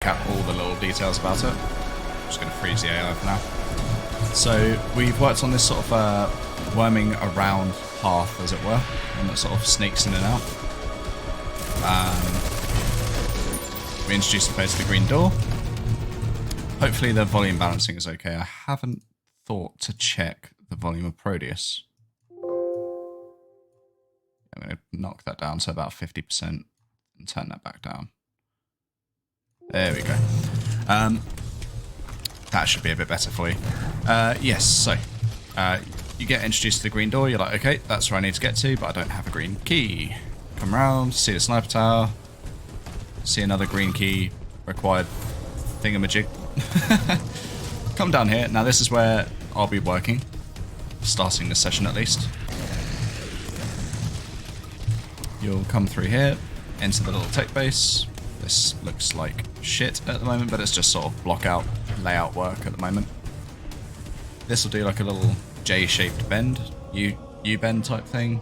out all the little details about it. I'm just going to freeze the AI for now. So we've worked on this sort of worming around path, as it were, one that sort of sneaks in and out. We introduced the player to the green door. Hopefully the volume balancing is okay. I haven't thought to check the volume of Prodeus. I'm going to knock that down to about 50% and turn that back down. There we go. That should be a bit better for you. Yes, so you get introduced to the green door. You're like, okay, that's where I need to get to, but I don't have a green key. Come around, see the sniper tower, see another green key required thingamajig. Come down here. Now this is where I'll be working, starting this session at least. You'll come through here, into the little tech base. This looks like shit at the moment, but it's just sort of block out layout work at the moment. This will do like a little J-shaped bend, U-bend type thing,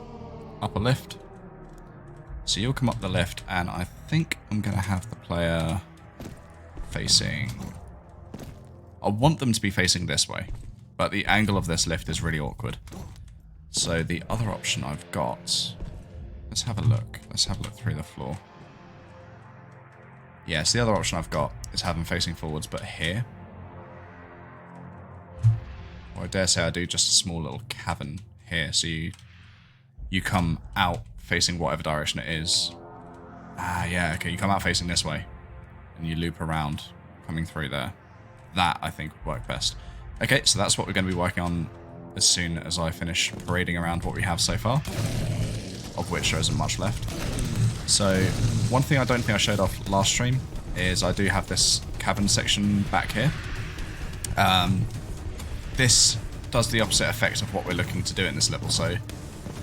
up a lift. So you'll come up the lift, and I think I'm going to have the player facing... I want them to be facing this way, but the angle of this lift is really awkward. So the other option I've got... Let's have a look. Let's have a look through the floor. Yes, the other option I've got is have them facing forwards, but here. Or I dare say I do just a small little cavern here, so you come out facing whatever direction it is. Ah, yeah, okay, you come out facing this way, and you loop around, coming through there. That, I think, would work best. Okay, so that's what we're going to be working on as soon as I finish parading around what we have so far, of which there isn't much left. So, one thing I don't think I showed off last stream is I do have this cavern section back here. This does the opposite effect of what we're looking to do in this level. So,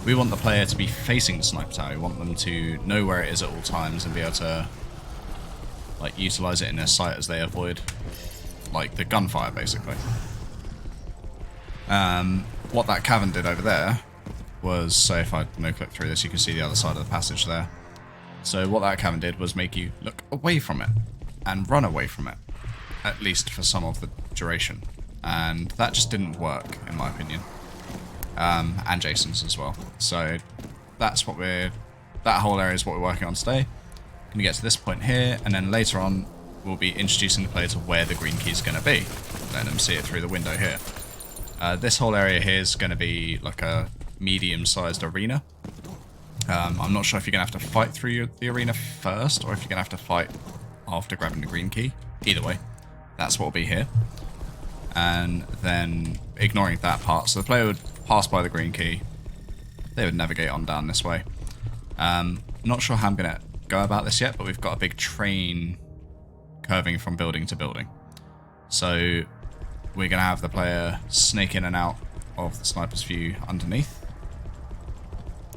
we want the player to be facing the sniper tower. We want them to know where it is at all times and be able to like utilize it in their sight as they avoid like the gunfire, basically. What that cavern did over there was, so if I no-click through this, you can see the other side of the passage there. So what that cavern did was make you look away from it and run away from it, at least for some of the duration. And that just didn't work, in my opinion. And Jason's as well. So that's what that whole area is what we're working on today. Going to get to this point here, and then later on we'll be introducing the player to where the green key is going to be. Letting them see it through the window here. This whole area here is going to be like a medium-sized arena. I'm not sure if you're going to have to fight through the arena first, or if you're going to have to fight after grabbing the green key. Either way, that's what will be here. And then ignoring that part, so the player would pass by the green key. They would navigate on down this way. Not sure how I'm going to go about this yet, but we've got a big train curving from building to building. So we're going to have the player snake in and out of the sniper's view underneath.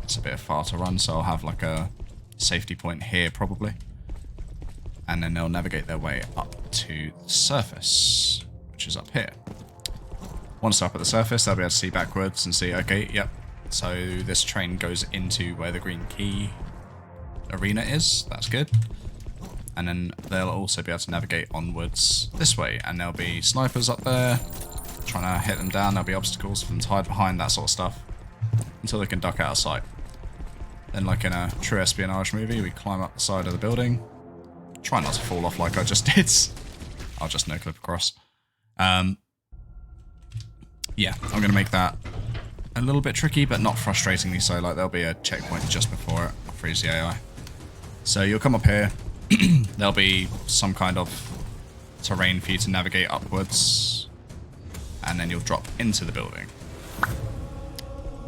It's a bit far to run, so I'll have like a safety point here probably. And then they'll navigate their way up to the surface, which is up here. Once they're up at the surface, they'll be able to see backwards and see, okay, yep. So this train goes into where the green key arena is. That's good. And then they'll also be able to navigate onwards this way. And there'll be snipers up there trying to hit them down. There'll be obstacles for them to hide behind, that sort of stuff, until they can duck out of sight. Then, like in a true espionage movie, we climb up the side of the building. Try not to fall off like I just did. I'll just no-clip across. Yeah, I'm going to make that a little bit tricky, but not frustratingly so. Like, there'll be a checkpoint just before it. I'll freeze the AI. So you'll come up here. There'll be some kind of terrain for you to navigate upwards. And then you'll drop into the building.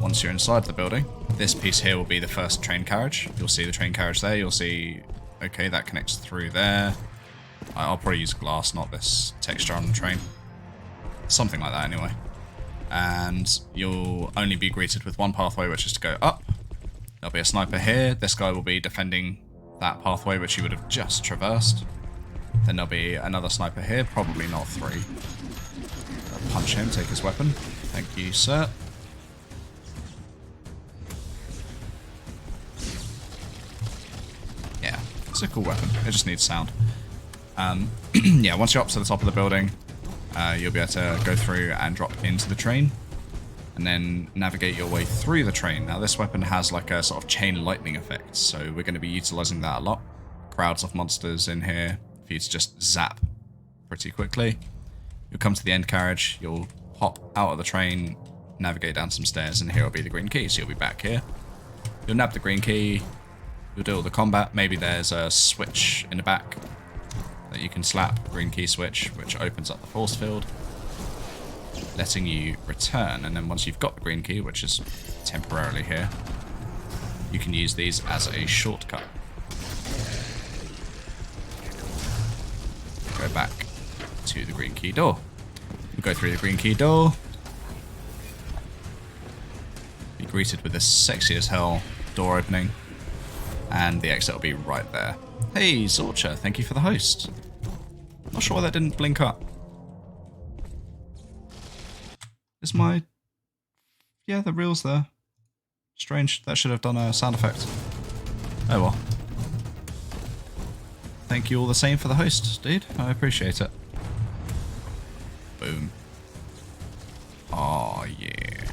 Once you're inside the building, this piece here will be the first train carriage. You'll see the train carriage there. You'll see, okay, that connects through there. I'll probably use glass, not this texture on the train. Something like that anyway. And you'll only be greeted with one pathway, which is to go up. There'll be a sniper here. This guy will be defending that pathway, which you would have just traversed. Then there'll be another sniper here, probably not three. I'll punch him, take his weapon. Thank you, sir. Yeah, it's a cool weapon. It just needs sound. Yeah, once you're up to the top of the building, you'll be able to go through and drop into the train, and then navigate your way through the train. Now this weapon has like a sort of chain lightning effect, so we're going to be utilizing that a lot. Crowds of monsters in here for you to just zap pretty quickly. You'll come to the end carriage, you'll hop out of the train, navigate down some stairs, and here will be the green key, so you'll be back here. You'll nab the green key, you'll do all the combat. Maybe there's a switch in the back that you can slap, green key switch, which opens up the force field, letting you return. And then once you've got the green key, which is temporarily here, you can use these as a shortcut. Go back to the green key door. We'll go through the green key door. Be greeted with this sexy as hell door opening. And the exit will be right there. Hey, Zorcha, thank you for the host. Not sure why that didn't blink up. Is my... Yeah, the reel's there. Strange, that should have done a sound effect. Oh well. Thank you all the same for the host, dude. I appreciate it. Boom. Oh, yeah.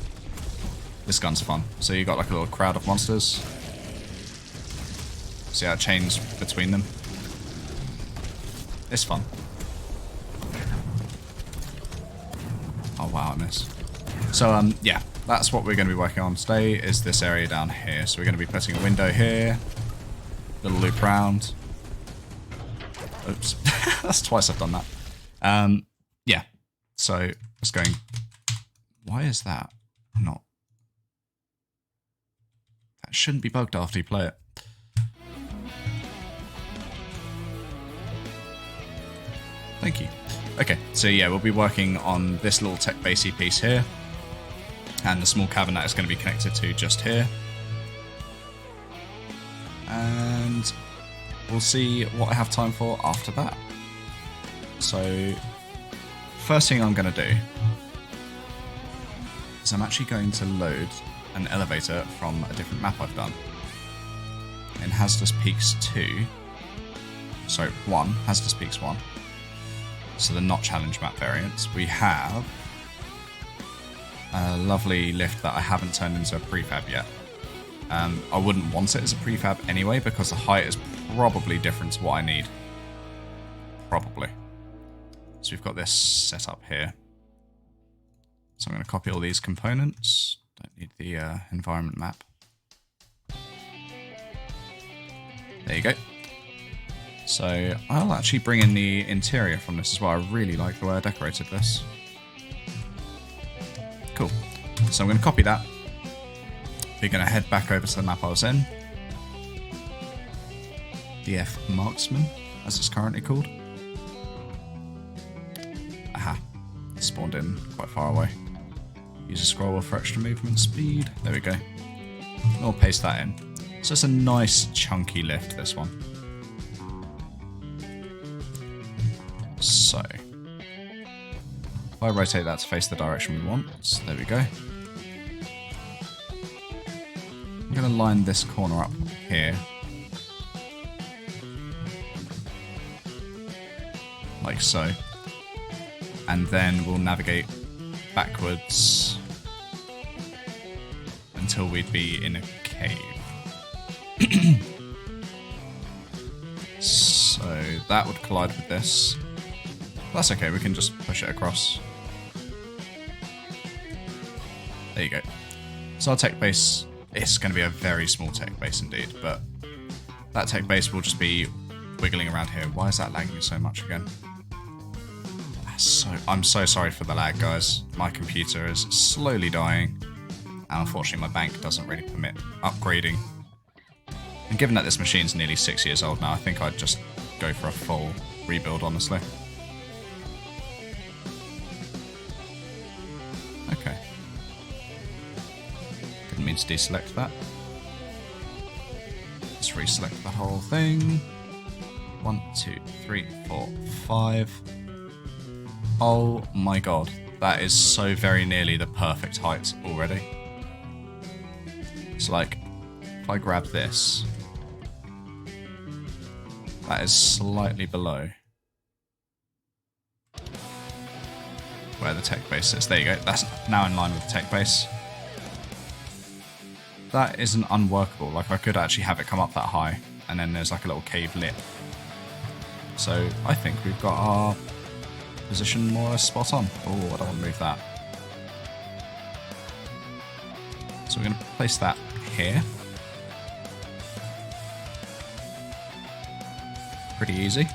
This gun's fun. So you got like a little crowd of monsters. See how it chains between them? It's fun. Oh wow, I missed. So yeah, that's what we're going to be working on today, is this area down here. So we're going to be putting a window here, little loop round. Oops, that's twice I've done that. Yeah, so it's going... Why is that not... That shouldn't be bugged after you play it. Thank you. Okay, so yeah, we'll be working on this little tech basey piece here, and the small cavern that is going to be connected to just here. And we'll see what I have time for after that. So, first thing I'm going to do is I'm actually going to load an elevator from a different map I've done. In Hazardous Peaks 2. So, Hazardous Peaks 1. So the not challenge map variants. We have a lovely lift that I haven't turned into a prefab yet. I wouldn't want it as a prefab anyway, because the height is probably different to what I need. Probably. So we've got this set up here. So I'm going to copy all these components. Don't need the environment map. There you go. So I'll actually bring in the interior from this as well. I really like the way I decorated this. Cool. So I'm going to copy that. We're going to head back over to the map I was in. DF Marksman, as it's currently called. Aha. Spawned in quite far away. Use a scroll wheel for extra movement speed. There we go. I'll paste that in. So it's a nice chunky lift, this one. So, if I rotate that to face the direction we want, so there we go. I'm going to line this corner up here. Like so. And then we'll navigate backwards until we'd be in a cave. So that would collide with this. That's okay, we can just push it across. There you go. So our tech base is going to be a very small tech base indeed, but that tech base will just be wiggling around here. Why is that lagging so much again? I'm so sorry for the lag, guys. My computer is slowly dying, and unfortunately my bank doesn't really permit upgrading. And given that this machine's nearly 6 years old now, I think I'd just go for a full rebuild, honestly. Okay. Didn't mean to deselect that. Let's reselect the whole thing. 1, 2, 3, 4, 5. Oh my god. That is so very nearly the perfect height already. So like, if I grab this, that is slightly below. the tech base is. There you go. That's now in line with the tech base. That isn't unworkable. Like, I could actually have it come up that high, and then there's like a little cave lip. So I think we've got our position more or less spot on. Oh, I don't want to move that. So we're going to place that here. Pretty easy.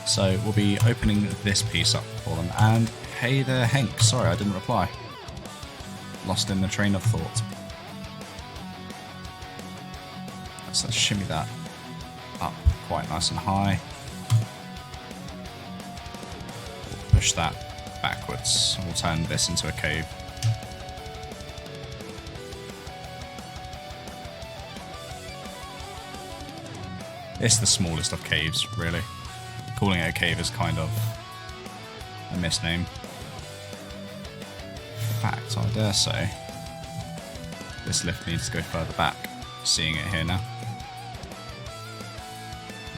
So we'll be opening this piece up for them. And hey there, Hank. Sorry, I didn't reply. Lost in the train of thought. Let's shimmy that up quite nice and high. We'll push that backwards. We'll turn this into a cave. It's the smallest of caves, really. Calling it a cave is kind of a misname. In fact, I dare say this lift needs to go further back. Seeing it here now.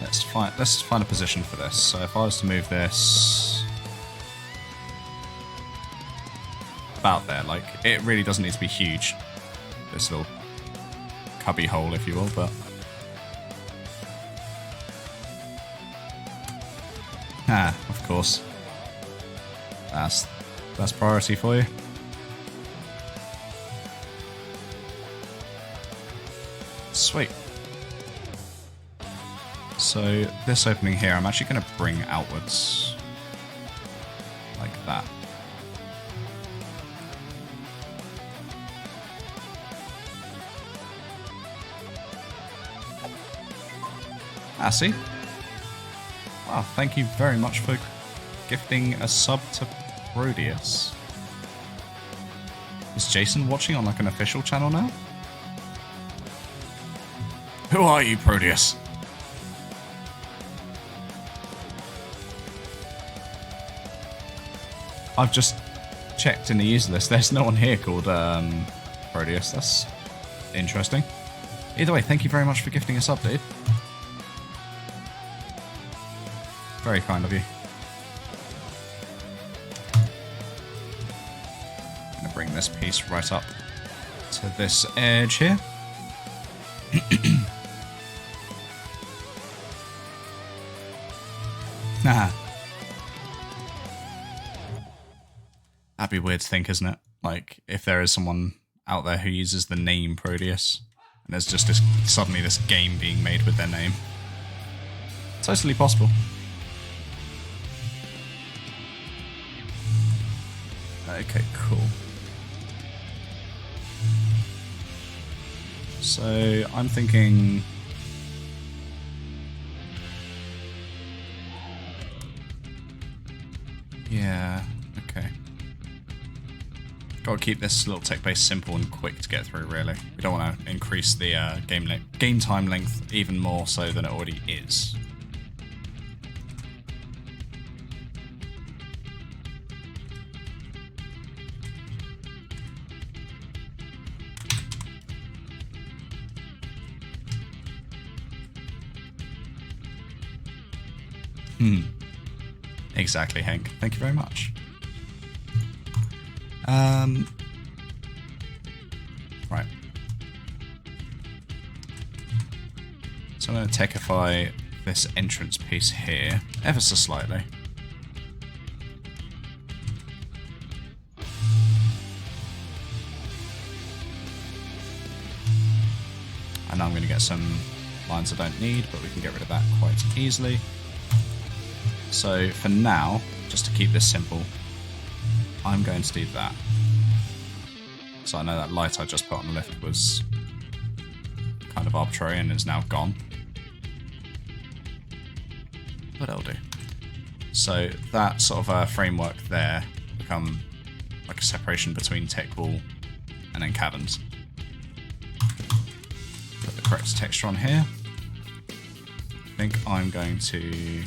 Let's find a position for this. So if I was to move this about there, like, it really doesn't need to be huge. This little cubby hole, if you will, but of course. That's priority for you. Sweet. So this opening here, I'm actually going to bring outwards like that. See? Wow, thank you very much for gifting a sub to Prodeus. Is Jason watching on like an official channel now? Who are you, Prodeus? I've just checked in the user list. There's no one here called Prodeus. That's interesting. Either way, thank you very much for gifting us up, dude. Very kind of you. I'm going to bring this piece right up to this edge here. Nah. That'd be weird to think, isn't it? Like, if there is someone out there who uses the name Prodeus, and there's just suddenly this game being made with their name. Totally possible. Okay, cool. So, I'm thinking... Yeah, okay. Gotta keep this little tech base simple and quick to get through, really. We don't want to increase the game time length even more so than it already is. Exactly, Hank. Thank you very much. Right. So I'm going to techify this entrance piece here ever so slightly. And now I'm going to get some lines I don't need, but we can get rid of that quite easily. So for now, just to keep this simple, I'm going to do that. So I know that light I just put on the lift was kind of arbitrary and is now gone. But it'll do. So that sort of framework there become like a separation between tech wall and then caverns. Put the correct texture on here. I think I'm going to...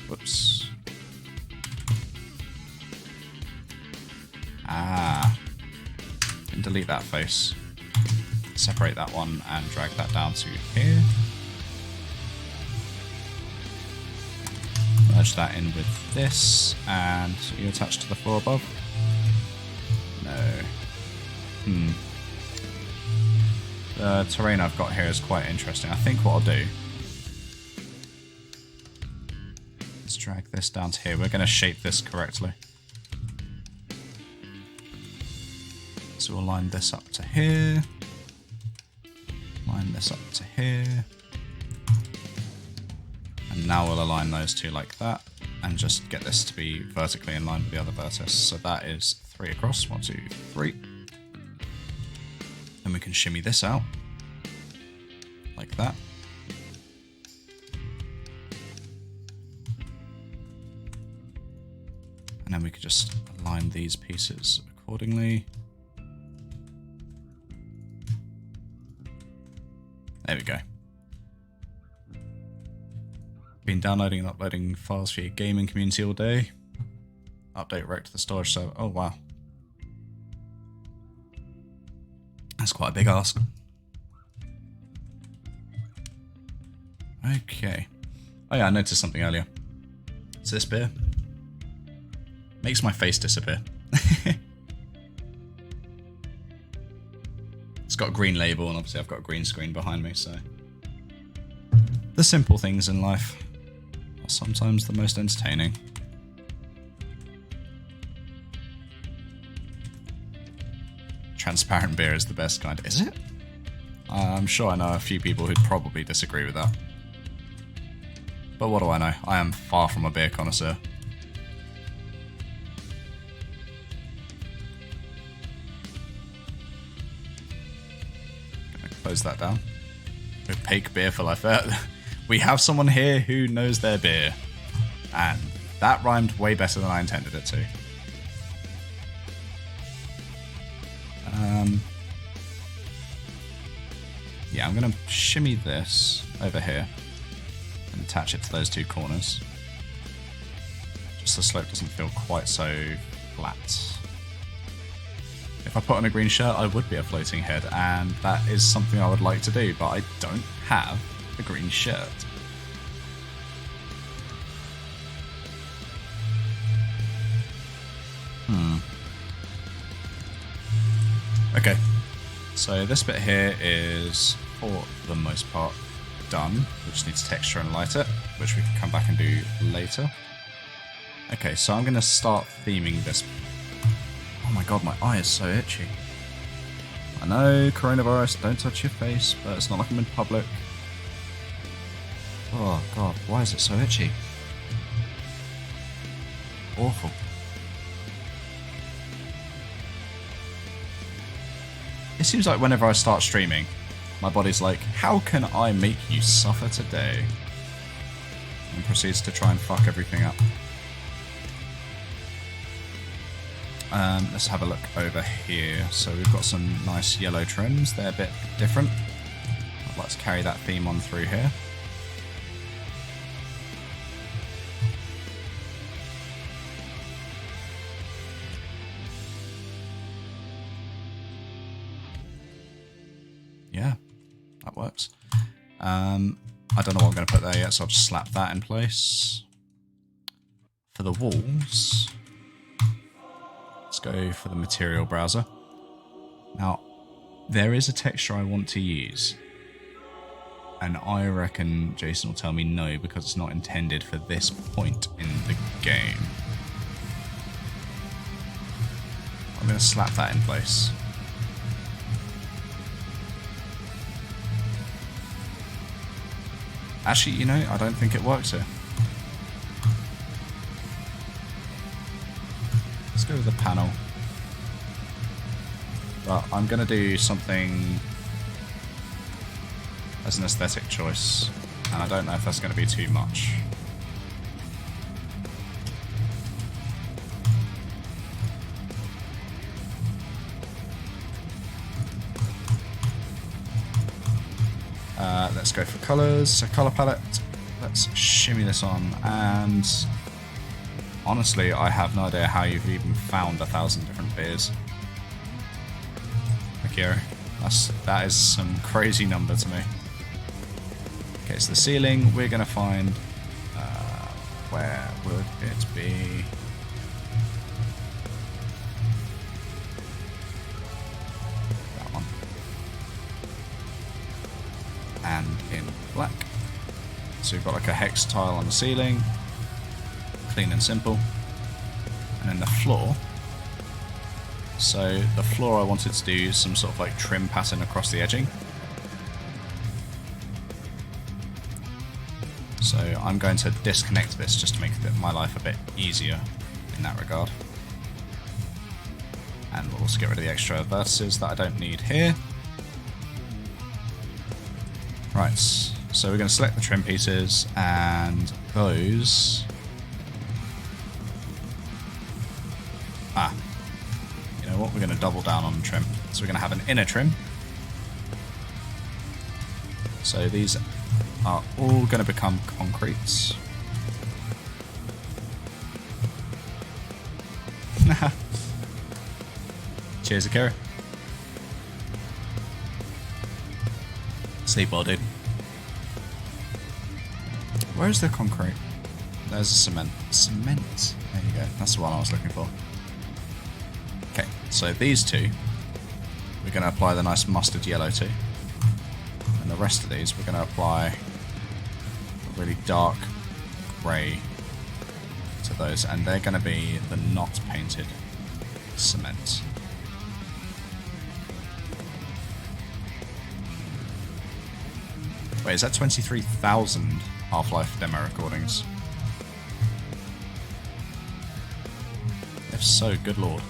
Whoops. And delete that face. Separate that one and drag that down to here. Merge that in with this, and you attach to the floor above? No. The terrain I've got here is quite interesting. I think what I'll do... Let's drag this down to here. We're going to shape this correctly. So we'll line this up to here. Line this up to here. And now we'll align those two like that. And just get this to be vertically in line with the other vertex. So that is 3 across. 1, 2, 3. Then we can shimmy this out. Like that. And then we could just align these pieces accordingly. There we go. Been downloading and uploading files for your gaming community all day. Update rec to the storage server. Oh wow. That's quite a big ask. Okay. Oh yeah, I noticed something earlier. It's this beer. Makes my face disappear. It's got a green label, and obviously I've got a green screen behind me, so... The simple things in life are sometimes the most entertaining. Transparent beer is the best kind. Is it? I'm sure I know a few people who'd probably disagree with that. But what do I know? I am far from a beer connoisseur. Gonna close that down. Opaque beer for life. We have someone here who knows their beer. And that rhymed way better than I intended it to. Yeah, I'm going to shimmy this over here and attach it to those two corners. Just so the slope doesn't feel quite so flat. If I put on a green shirt, I would be a floating head, and that is something I would like to do, but I don't have a green shirt. Okay, so this bit here is, for the most part, done. We just need to texture and light it, which we can come back and do later. Okay, so I'm going to start theming this. Oh my god, my eye is so itchy. I know, coronavirus, don't touch your face, but it's not like I'm in public. Oh god, why is it so itchy? Awful. It seems like whenever I start streaming, my body's like, how can I make you suffer today? And proceeds to try and fuck everything up. Let's have a look over here. So we've got some nice yellow trims. They're a bit different. I'd like to carry that theme on through here. Yeah, that works. I don't know what I'm going to put there yet, so I'll just slap that in place. For the walls, let's go for the material browser. Now, there is a texture I want to use, and I reckon Jason will tell me no because it's not intended for this point in the game. I'm going to slap that in place. Actually, you know, I don't think it works here. Let's go with the panel. But I'm going to do something as an aesthetic choice, and I don't know if that's going to be too much. Let's go for colours, so colour palette, let's shimmy this on, and honestly I have no idea how you've even found 1,000 different beers. Akira, that is some crazy number to me. Okay, so the ceiling, we're going to find Where would it be? That one. And in black. So we've got like a hex tile on the ceiling. Clean and simple. And then the floor. So the floor I wanted to do some sort of like trim pattern across the edging. So I'm going to disconnect this just to make my life a bit easier in that regard. And we'll also get rid of the extra vertices that I don't need here. Right, so we're going to select the trim pieces and those... You know what, we're going to double down on trim. So we're going to have an inner trim. So these are all going to become concretes. Cheers, Akira. Sleep well, dude. Where's the concrete? There's the cement. Cement. There you go. That's the one I was looking for. Okay, so these two, we're going to apply the nice mustard yellow to. And the rest of these, we're going to apply a really dark grey to those. And they're going to be the not painted cement. Wait, is that 23,000 Half-Life demo recordings? If so, good lord.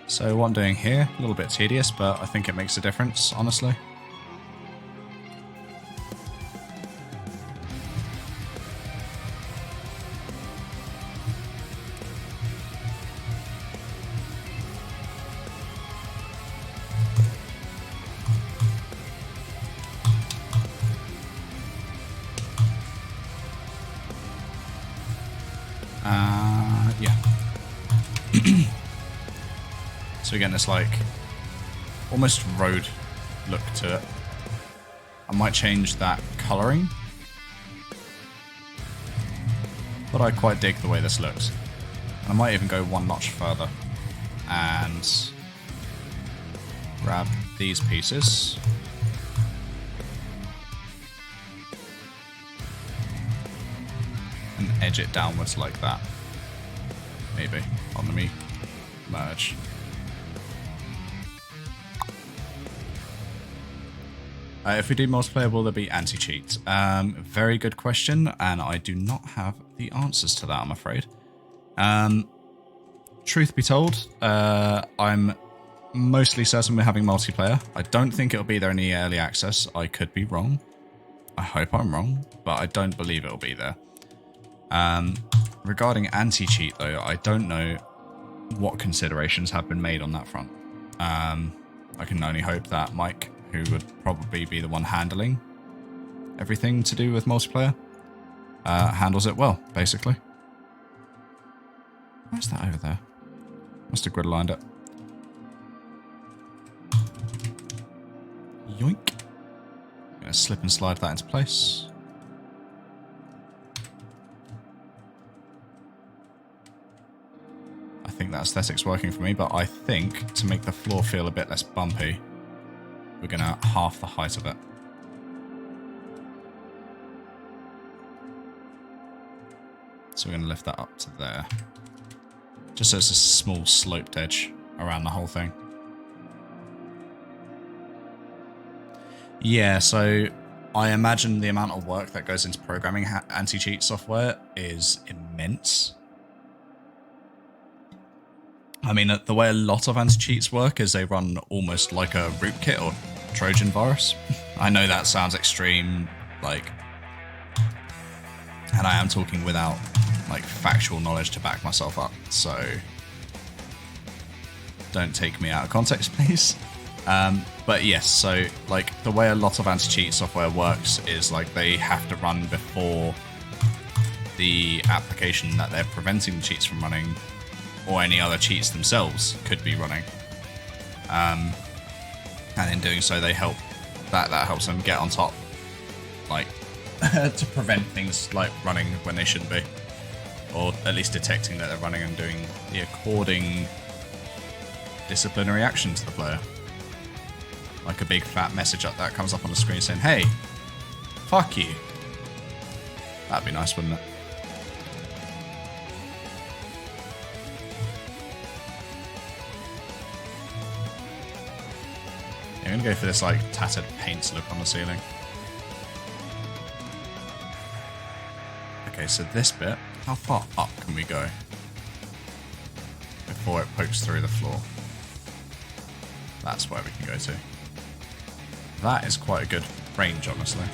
So what I'm doing here, a little bit tedious, but I think it makes a difference, honestly. Yeah. So again, it's like almost road look to it. I might change that colouring, but I quite dig the way this looks. And I might even go one notch further and grab these pieces. And edge it downwards like that. Maybe. On the me merge. If we do multiplayer, will there be anti-cheat? Very good question, and I do not have the answers to that, I'm afraid. Truth be told, I'm mostly certain we're having multiplayer. I don't think it'll be there in the early access. I could be wrong. I hope I'm wrong, but I don't believe it'll be there. Regarding anti-cheat, though, I don't know what considerations have been made on that front. I can only hope that Mike, who would probably be the one handling everything to do with multiplayer, handles it well, basically. Where's that over there? Must have grid lined it. Yoink. I'm going to slip and slide that into place. I think that aesthetic's working for me, but I think to make the floor feel a bit less bumpy, we're going to half the height of it. So we're going to lift that up to there. Just so it's a small sloped edge around the whole thing. Yeah, so I imagine the amount of work that goes into programming anti-cheat software is immense. I mean, the way a lot of anti-cheats work is they run almost like a rootkit or Trojan virus. I know that sounds extreme, like, and I am talking without, like, factual knowledge to back myself up, so don't take me out of context, please. But yes, so, like, the way a lot of anti-cheat software works is, like, they have to run before the application that they're preventing the cheats from running, or any other cheats themselves could be running. And in doing so, they help that helps them get on top, like to prevent things like running when they shouldn't be, or at least detecting that they're running and doing the according disciplinary action to the player. Like a big fat message up that comes up on the screen saying, "Hey, fuck you." That'd be nice, wouldn't it? I'm gonna go for this like tattered paint look on the ceiling. Okay, so this bit, how far up can we go before it pokes through the floor? That's where we can go to. That is quite a good range, honestly.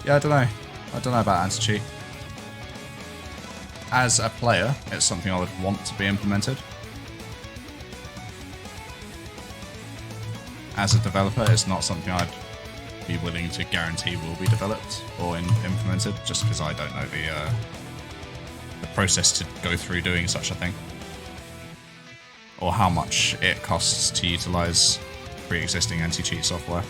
Yeah, I don't know. I don't know about anti-cheat. As a player, it's something I would want to be implemented. As a developer, it's not something I'd be willing to guarantee will be developed or implemented, just because I don't know the process to go through doing such a thing, or how much it costs to utilize pre-existing anti-cheat software.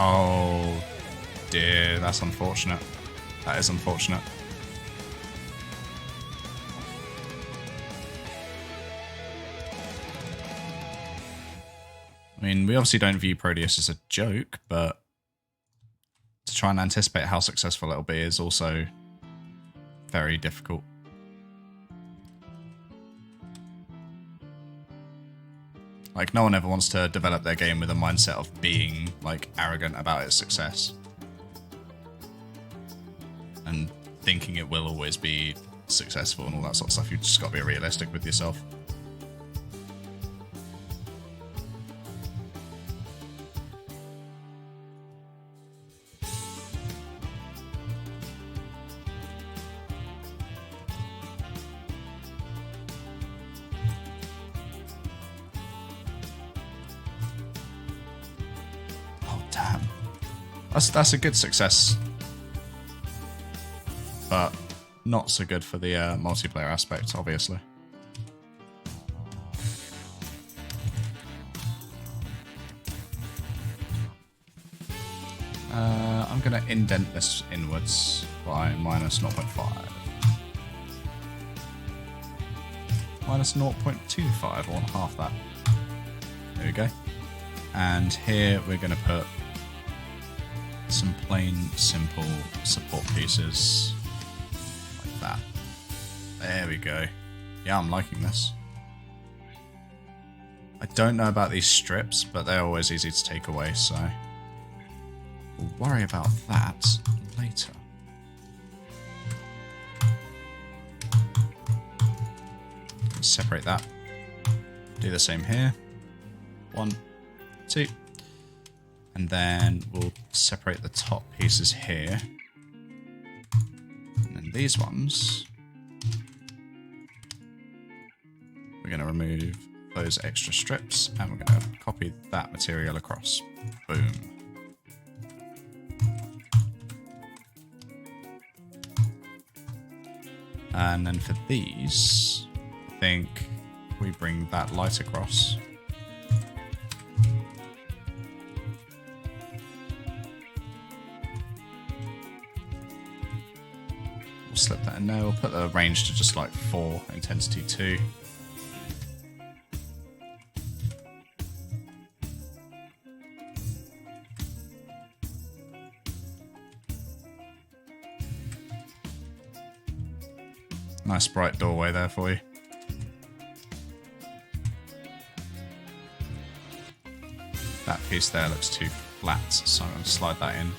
Oh dear, that's unfortunate. That is unfortunate. I mean, we obviously don't view Prodeus as a joke, but to try and anticipate how successful it'll be is also very difficult. Like, no one ever wants to develop their game with a mindset of being, like, arrogant about its success. And thinking it will always be successful and all that sort of stuff. You've just got to be realistic with yourself. Damn. That's a good success. But not so good for the multiplayer aspect, obviously. I'm going to indent this inwards by minus 0.5. Minus 0.25, I want half that. There we go. And here we're going to put some plain, simple support pieces like that. There we go. Yeah, I'm liking this. I don't know about these strips, but they're always easy to take away, so we'll worry about that later. Separate that. Do the same here. 1, 2. And then we'll separate the top pieces here. And then these ones, we're going to remove those extra strips and we're going to copy that material across. Boom. And then for these, I think we bring that light across. We'll slip that in there. We'll put the range to just like 4, intensity 2. Nice bright doorway there for you. That piece there looks too flat, so I'm going to slide that in.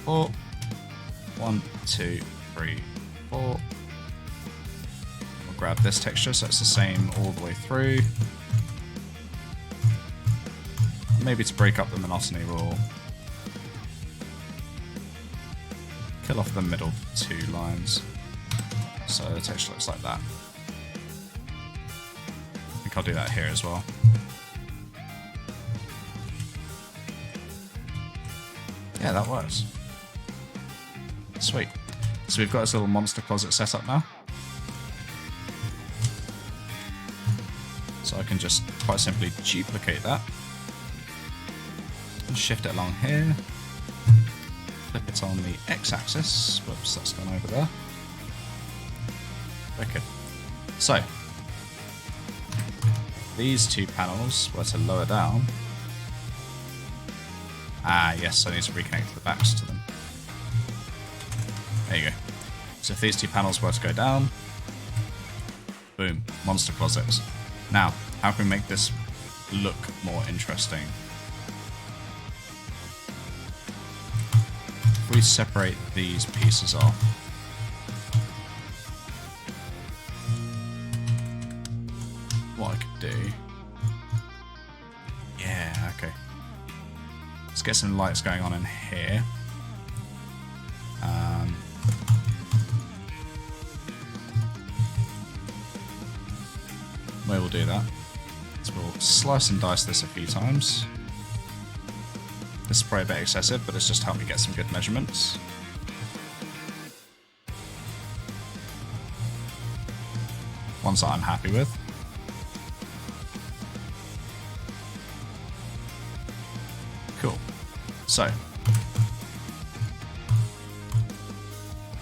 4. 1, 2, 3, 4. We'll grab this texture so it's the same all the way through. Maybe to break up the monotony, we'll kill off the middle 2 lines. So the texture looks like that. I think I'll do that here as well. Yeah, that works. Sweet. So we've got this little monster closet set up now. So I can just quite simply duplicate that. And shift it along here. Flip it on the x-axis. Whoops, that's gone over there. Wicked. So, these 2 panels were to lower down. Ah, yes, I need to reconnect the backs to them. There you go. So if these 2 panels were to go down, boom, monster closets. Now, how can we make this look more interesting? If we separate these pieces off, what I could do... Yeah, okay. Let's get some lights going on in here. Way we'll do that is we'll slice and dice this a few times. This is probably a bit excessive, but it's just helped me get some good measurements. Ones that I'm happy with. Cool. So,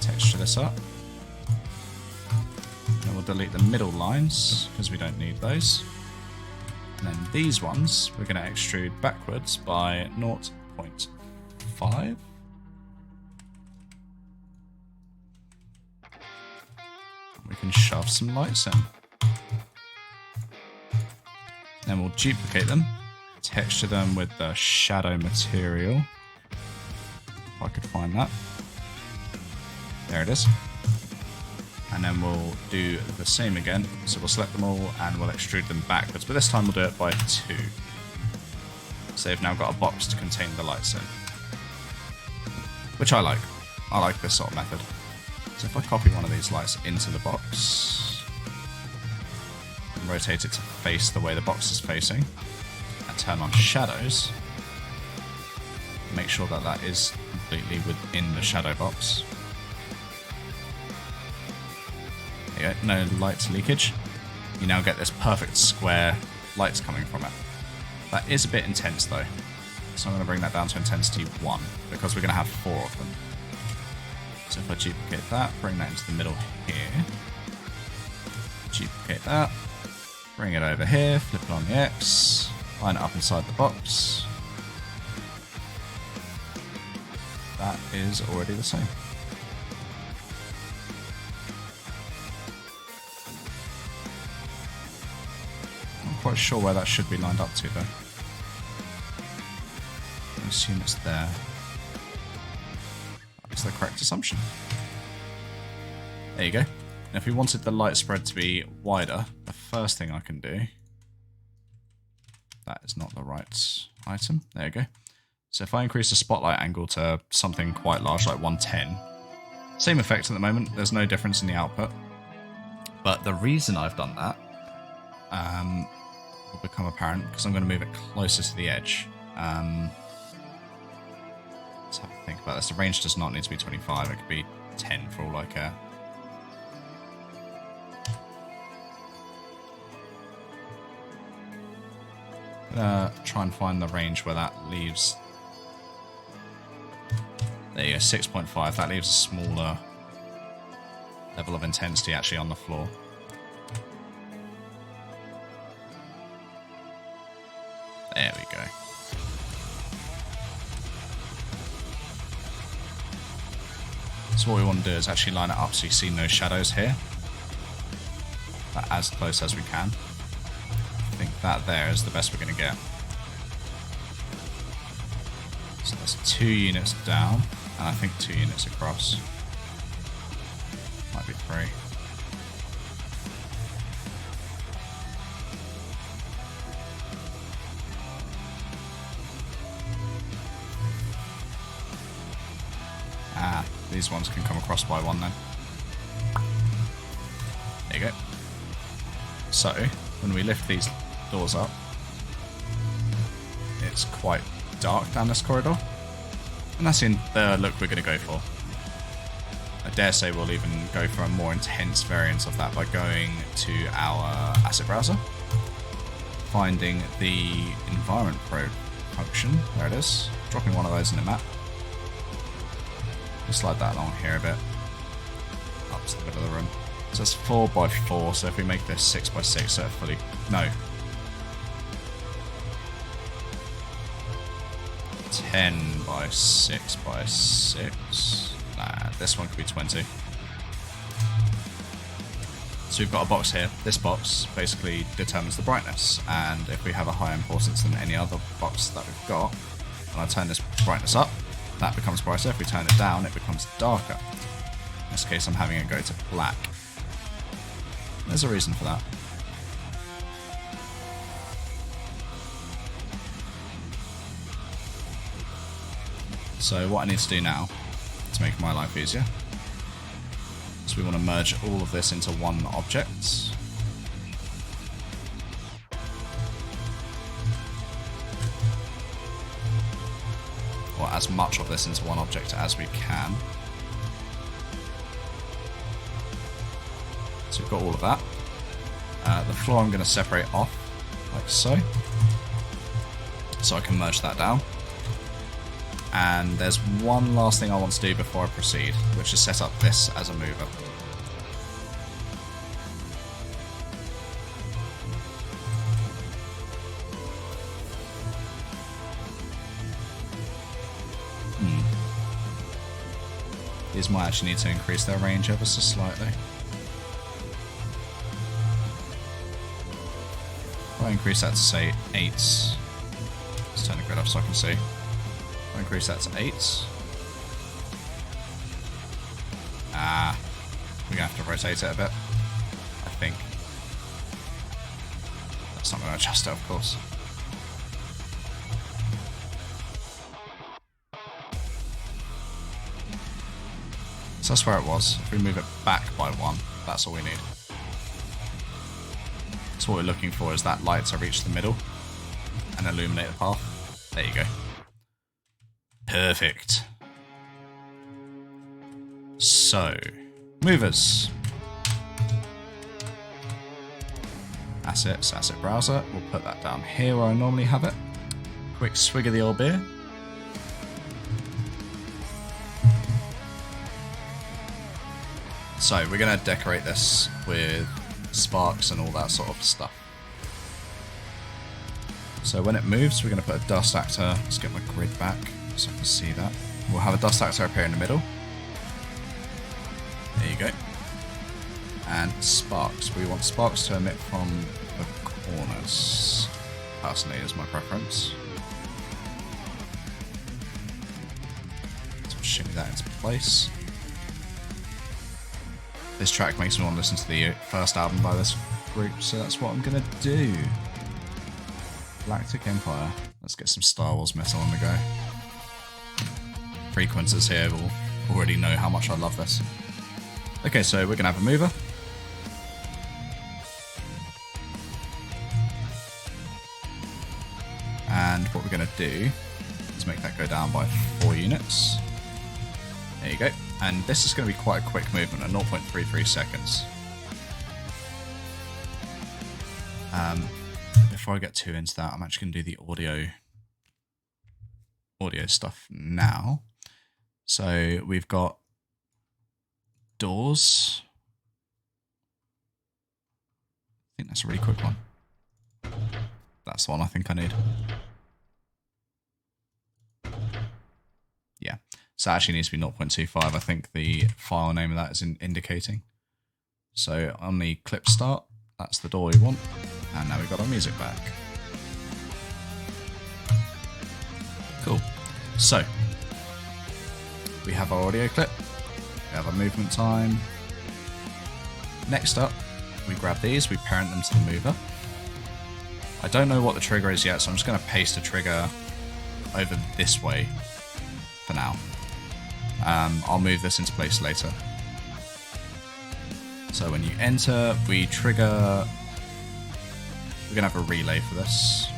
texture this up. And we'll delete the middle lines, because we don't need those. And then these ones, we're going to extrude backwards by 0.5. We can shove some lights in. Then we'll duplicate them, texture them with the shadow material. If I could find that. There it is. And then we'll do the same again. So we'll select them all and we'll extrude them backwards, but this time we'll do it by 2. So they've now got a box to contain the lights in. Which I like. I like this sort of method. So if I copy one of these lights into the box, and rotate it to face the way the box is facing, and turn on shadows, make sure that that is completely within the shadow box. There you go, no light leakage. You now get this perfect square lights coming from it. That is a bit intense though, so I'm going to bring that down to intensity 1, because we're going to have 4 of them. So if I duplicate that, bring that into the middle here, duplicate that, bring it over here, flip it on the X, line it up inside the box. That is already the same. Not quite sure where that should be lined up to though. I assume it's there. That's the correct assumption. There you go. Now if we wanted the light spread to be wider, the first thing I can do... That is not the right item. There you go. So if I increase the spotlight angle to something quite large, like 110, same effect at the moment, there's no difference in the output. But the reason I've done that will become apparent because I'm going to move it closer to the edge. Let's have a think about this. The range does not need to be 25, it could be 10 for all I care. Try and find the range where that leaves. There you go, 6.5. That leaves a smaller level of intensity actually on the floor. There we go. So what we want to do is actually line it up so you see no shadows here. But as close as we can. I think that there is the best we're going to get. So There's 2 units down, and I think 2 units across. Might be 3. Ah, these ones can come across by 1 then. There you go. So, when we lift these doors up, it's quite dark down this corridor. And that's in the look we're going to go for. I dare say we'll even go for a more intense variant of that by going to our asset browser, finding the environment probe function. There it is. Dropping one of those in the map. We'll slide that along here a bit, up to the middle of the room. So it's 4x4, so if we make this 6x6, so fully... No. 10x6x6. Nah, this one could be 20. So we've got a box here. This box basically determines the brightness, and if we have a higher importance than any other box that we've got, when I turn this brightness up, that becomes brighter. If we turn it down, it becomes darker. In this case, I'm having it go to black. There's a reason for that. So what I need to do now, to make my life easier, is we want to merge all of this into one object. Or as much of this into one object as we can. So we've got all of that. The floor I'm going to separate off, like so. So I can merge that down. And there's one last thing I want to do before I proceed, which is set up this as a mover. These might actually need to increase their range ever so slightly. I'll increase that to say 8. Let's turn the grid up so I can see. I'll increase that to 8. Ah, we're going to have to rotate it a bit, I think. That's not going to adjust it, of course. So that's where it was. If we move it back by 1, that's all we need. So what we're looking for is that light to reach the middle and illuminate the path. There you go. Perfect. So, movers. Assets, asset browser. We'll put that down here where I normally have it. Quick swig of the old beer. So, we're going to decorate this with sparks and all that sort of stuff. So when it moves, we're going to put a dust actor. Let's get my grid back so I can see that. We'll have a dust actor appear in the middle. There you go. And sparks. We want sparks to emit from the corners. Personally, is my preference. So shimmy that into place. This track makes me want to listen to the first album by this group, so that's what I'm going to do. Galactic Empire. Let's get some Star Wars metal on the go. Frequencers here will already know how much I love this. Okay, so we're going to have a mover. And what we're going to do is make that go down by 4 units. There you go. And this is going to be quite a quick movement at 0.33 seconds. Before I get too into that, I'm actually going to do the audio stuff now. So we've got doors. I think that's a really quick one. That's the one I think I need. Yeah. So it actually needs to be 0.25. I think the file name of that is indicating. So on the clip start, that's the door we want. And now we've got our music back. Cool. So, we have our audio clip, we have our movement time. Next up, we grab these, we parent them to the mover. I don't know what the trigger is yet, so I'm just going to paste a trigger over this way for now. I'll move this into place later. So when you enter, we trigger... We're going to have a relay for this.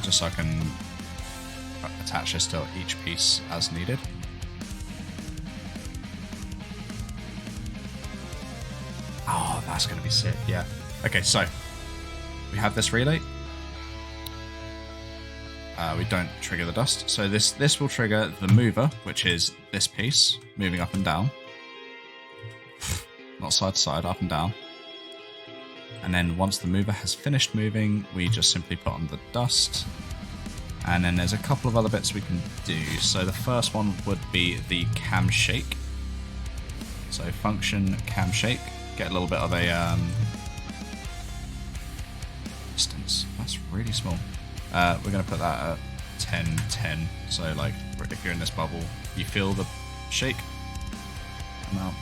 Just so I can attach this to each piece as needed. Oh, that's going to be sick, yeah. Okay, so we have this relay. We don't trigger the dust. So this will trigger the mover, which is this piece, moving up and down. Not side to side, up and down. And then once the mover has finished moving, we just simply put on the dust. And then there's a couple of other bits we can do. So the first one would be the cam shake. So function cam shake. Get a little bit of a distance. That's really small. We're going to put that at 10, 10. So like if you're in this bubble, you feel the shake. Now,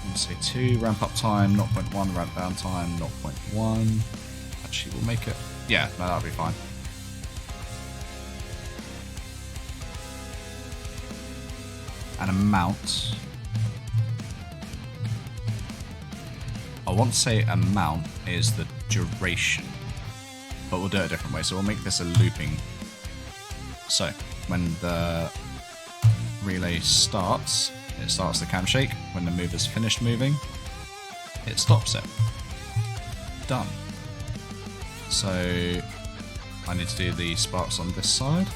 let's say 2, ramp up time, 0.1, ramp down time, 0.1. Actually, we'll make it... Yeah, no, that'll be fine. And amount... I want to say amount is the duration, but we'll do it a different way. So we'll make this a looping. So when the relay starts, it starts the cam shake. When the mover's finished moving, it stops it. Done. So I need to do the sparks on this side.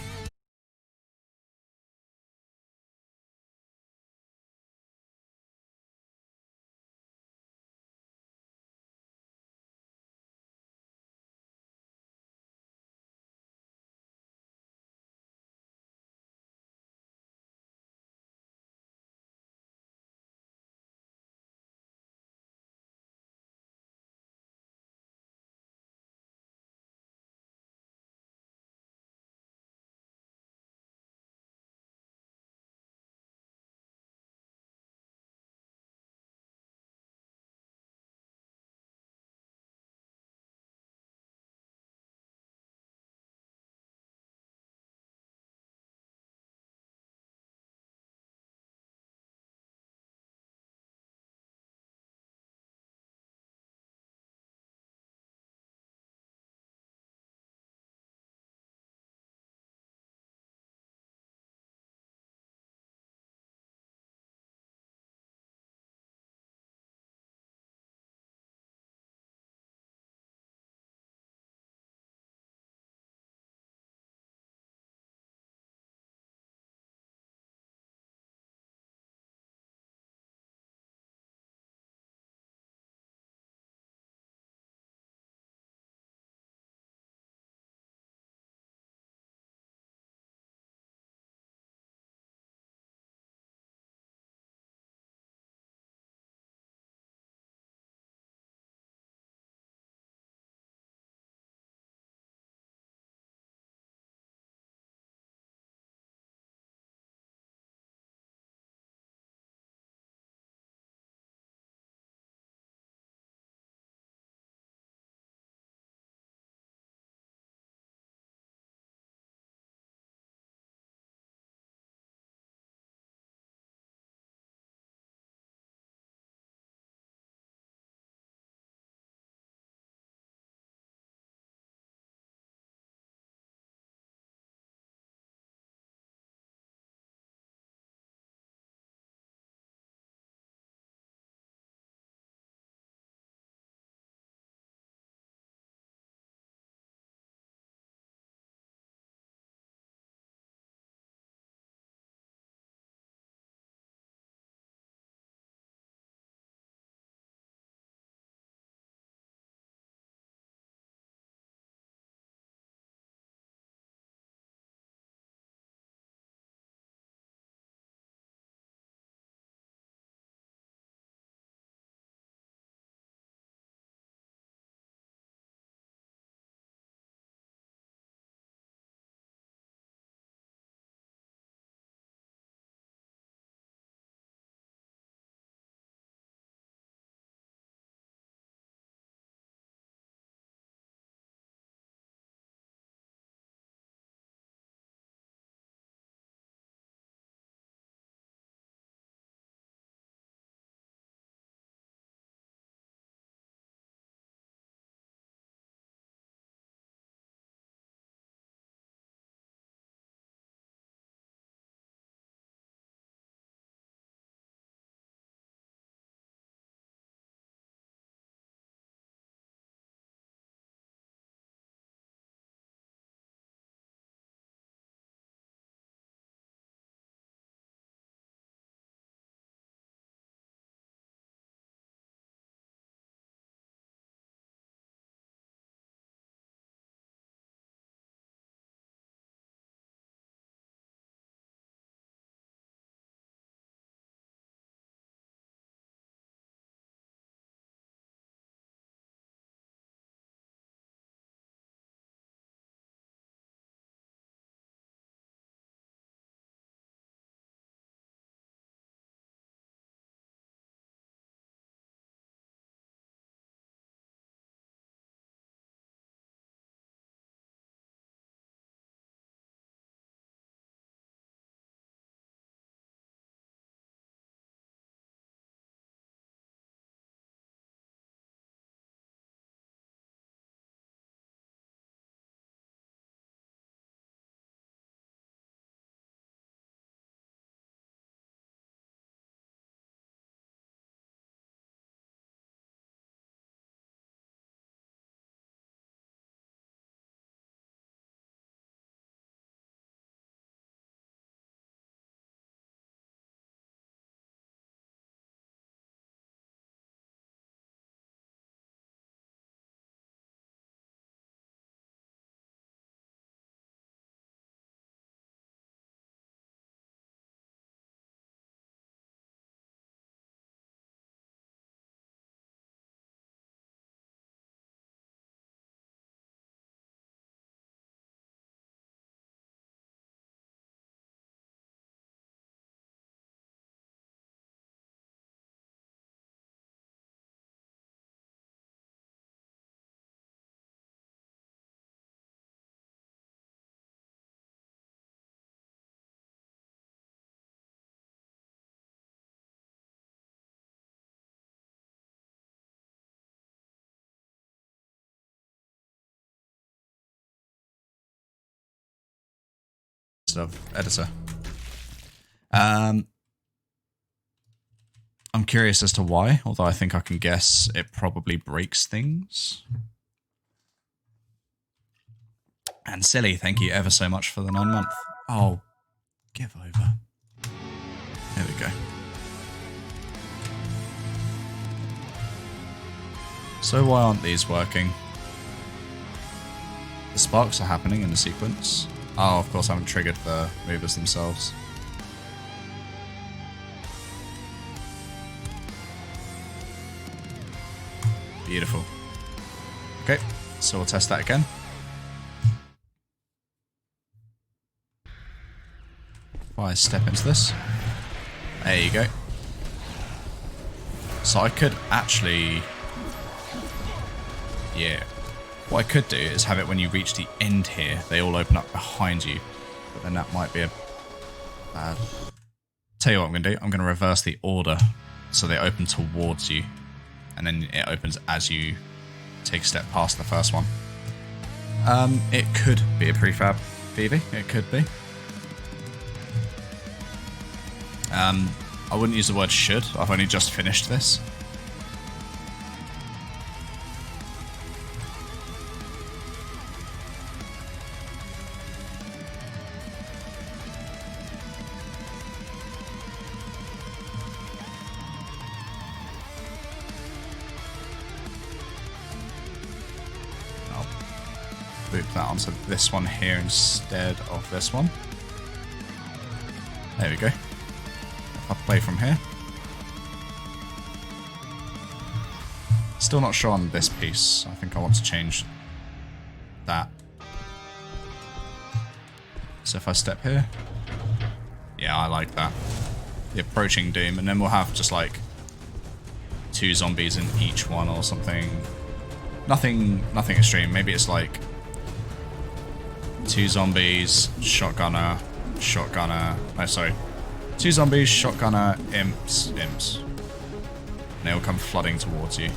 editor. I'm curious as to why, although I think I can guess it probably breaks things. And Silly, thank you ever so much for the 9-month. Oh, give over. There we go. So why aren't these working? The sparks are happening in the sequence. Oh, of course I haven't triggered the movers themselves. Beautiful. Okay, so we'll test that again. If I step into this. There you go. So I could actually... Yeah. What I could do is have it when you reach the end here, they all open up behind you. But then that might be a bad... Tell you what I'm going to do. I'm going to reverse the order so they open towards you. And then it opens as you take a step past the first one. It could be a prefab, Phoebe. It could be. I wouldn't use the word should. I've only just finished this. I'll loop that onto this one here instead of this one. There we go. I'll play from here. Still not sure on this piece. I think I want to change that. So if I step here. Yeah, I like that. The approaching Doom. And then we'll have just like 2 zombies in each one or something. Nothing extreme. Maybe it's like 2 zombies, shotgunner, shotgunner. Oh, sorry. 2 zombies, shotgunner, imps. And they will come flooding towards you.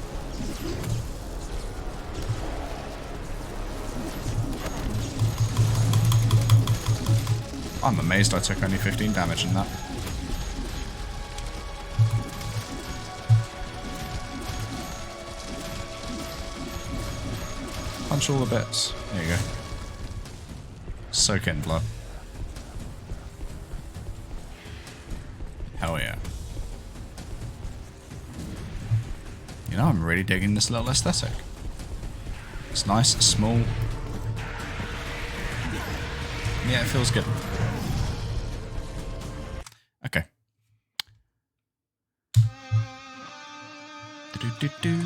I'm amazed I took only 15 damage in that. Punch all the bits. There you go. Soak it in blood. Hell yeah. You know, I'm really digging this little aesthetic. It's nice, it's small. Yeah, it feels good. Okay. Do-do-do-do.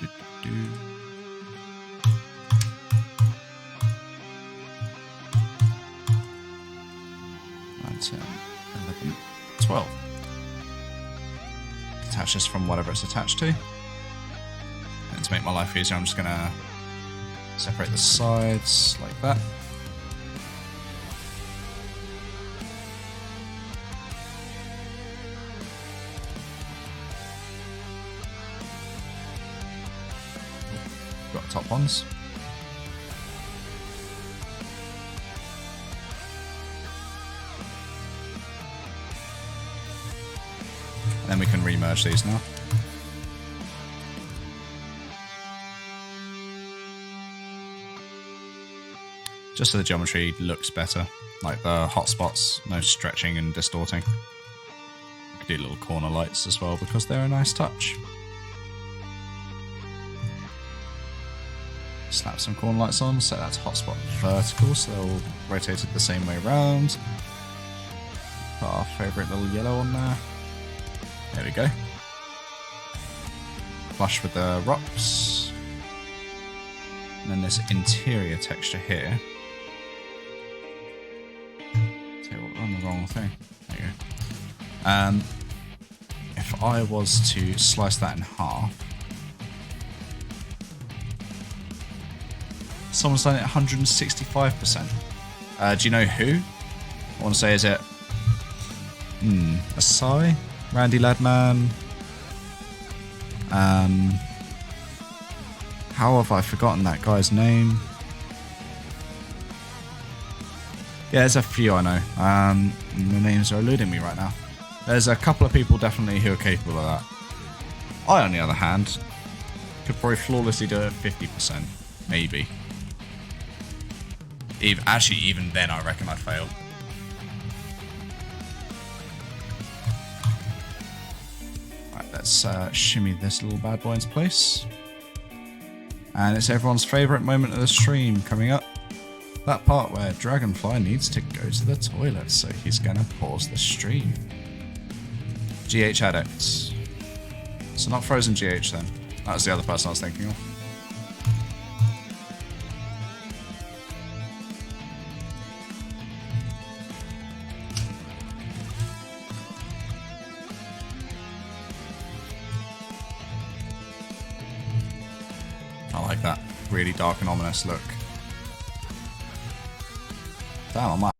Do-do-do-do. 9, 10, 11, 12. Detach this from whatever it's attached to. And to make my life easier, I'm just gonna separate the sides like that. Got top ones. And then we can remerge these now. Just so the geometry looks better. Like the hotspots, no stretching and distorting. We could do little corner lights as well because they're a nice touch. Snap some corner lights on, set that to hotspot vertical so they're all rotated the same way around. Put our favourite little yellow on there. There we go. Flush with the rocks. And then this interior texture here. Tell you what, we're on the wrong thing. There you go. If I was to slice that in half. Someone's done it 165%. Do you know who? I want to say, is it... Asai? Randy Ladman? How have I forgotten that guy's name? Yeah, there's a few I know. The names are eluding me right now. There's a couple of people definitely who are capable of that. I, on the other hand, could probably flawlessly do it at 50%, maybe. Even then, I reckon I'd fail. Right, let's shimmy this little bad boy into place. And it's everyone's favourite moment of the stream coming up. That part where Dragonfly needs to go to the toilet, so he's gonna pause the stream. GH addicts. So not frozen GH then. That was the other person I was thinking of. I like that really dark and ominous look. Damn, I might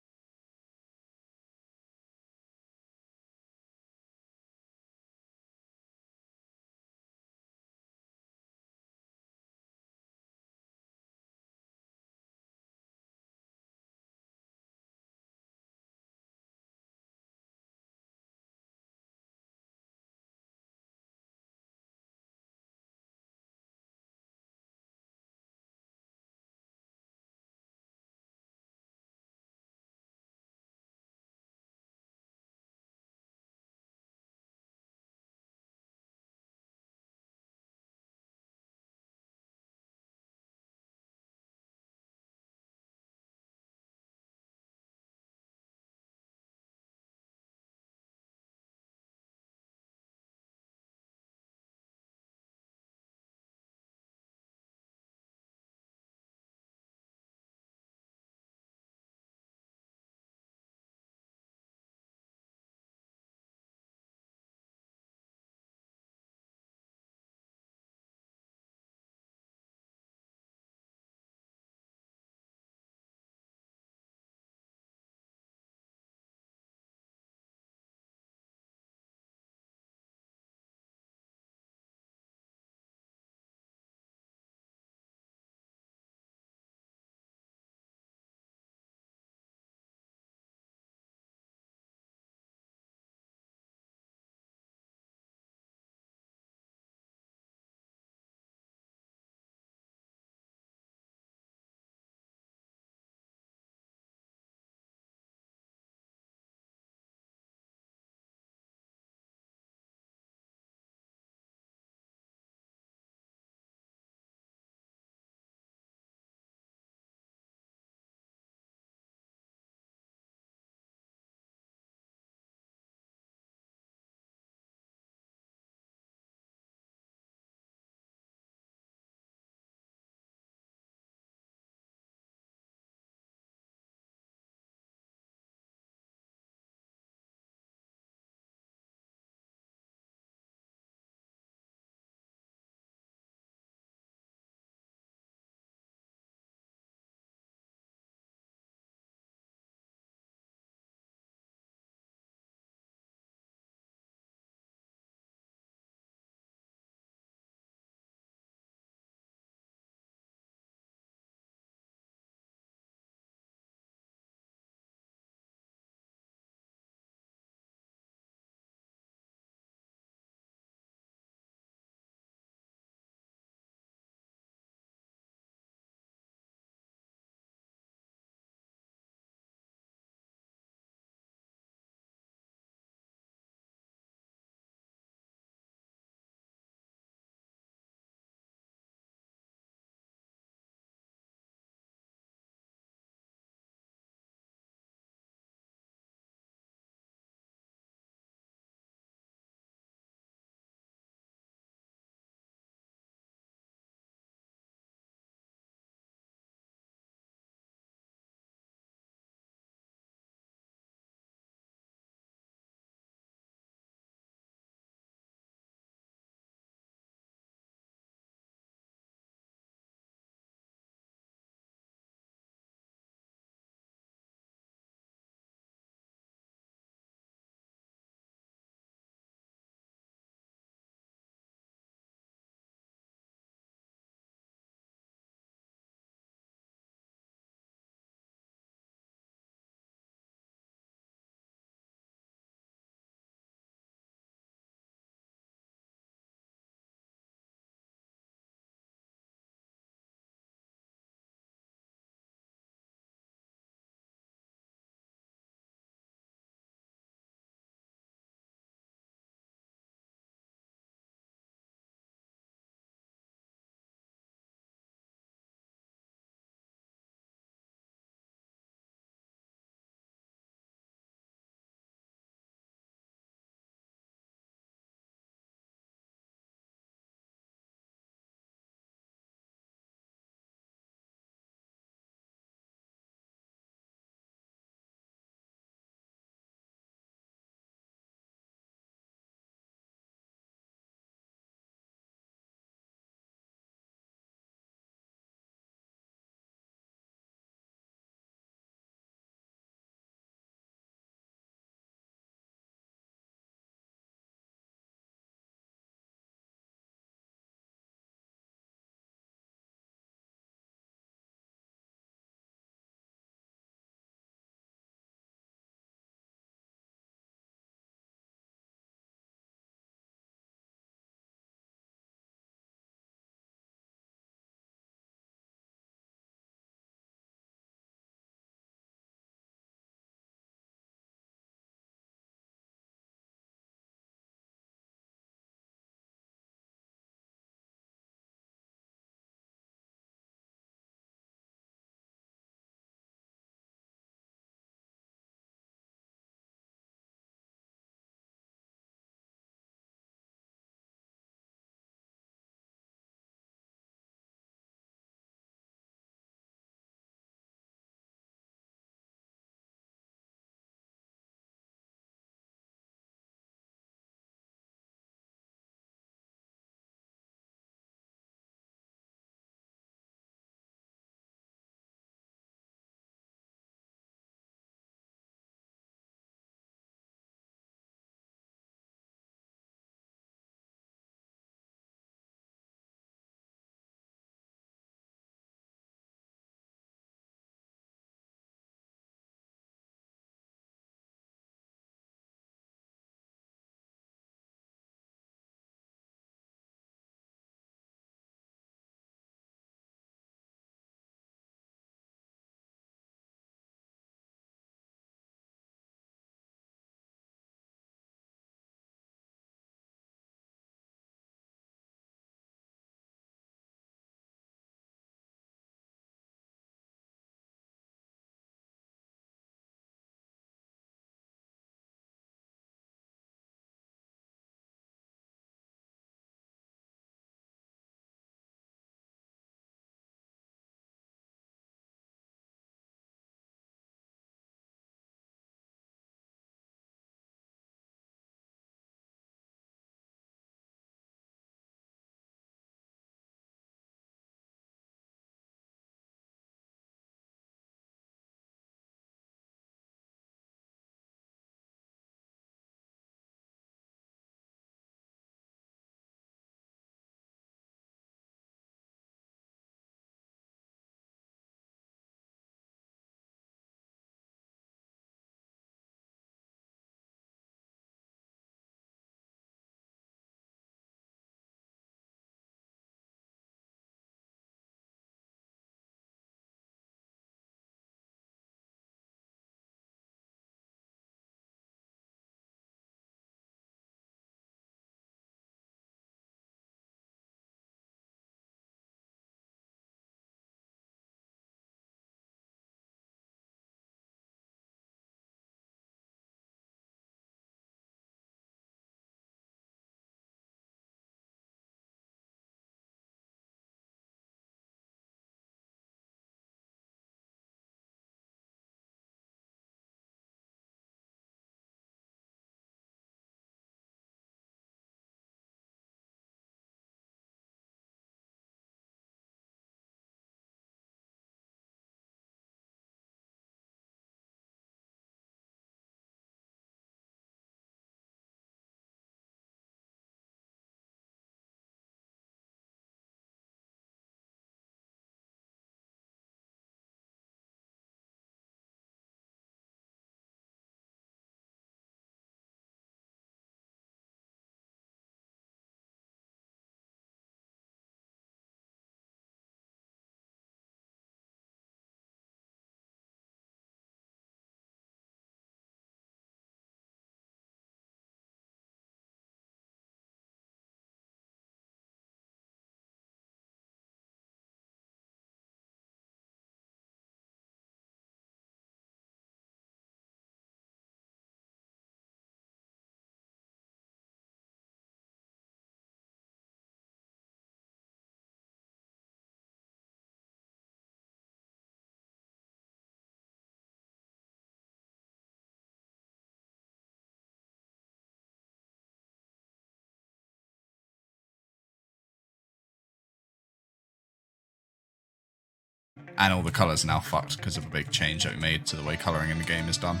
And all the colours are now fucked because of a big change that we made to the way colouring in the game is done.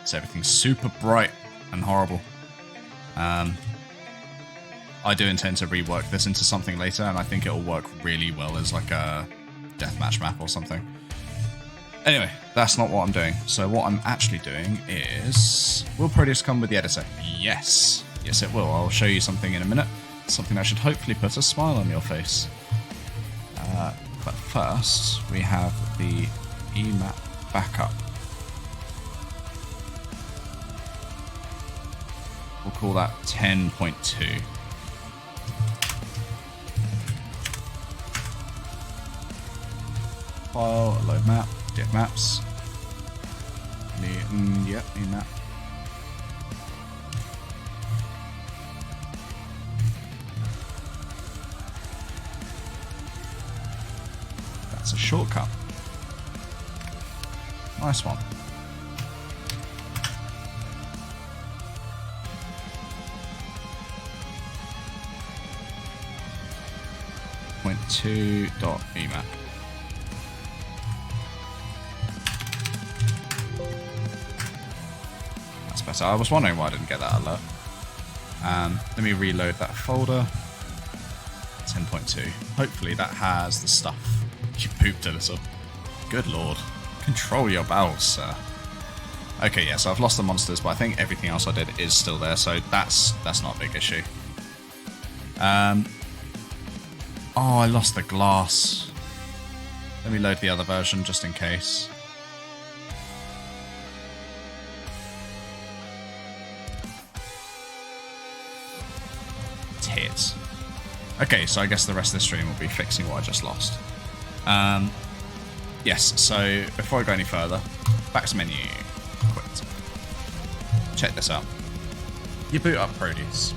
So everything's super bright and horrible. I do intend to rework this into something later, and I think it'll work really well as like a deathmatch map or something. Anyway, that's not what I'm doing. So what I'm actually doing is... Will Prodeus come with the editor? Yes. Yes, it will. I'll show you something in a minute. Something that should hopefully put a smile on your face. But first, we have the EMAP backup. We'll call that 10.2. File, load map, div maps. Yep, EMAP. That's a shortcut. Nice one. .2.emap. That's better. I was wondering why I didn't get that alert. Let me reload that folder. 10.2. Hopefully that has the stuff. You pooped a little. Good lord. Control your bowels, sir. Okay, yeah, so I've lost the monsters, but I think everything else I did is still there, so that's not a big issue. Oh, I lost the glass. Let me load the other version just in case. Tits. Okay, so I guess the rest of the stream will be fixing what I just lost. Yes, so before I go any further, back to menu. Quit. Check this out. You boot up Prodeus.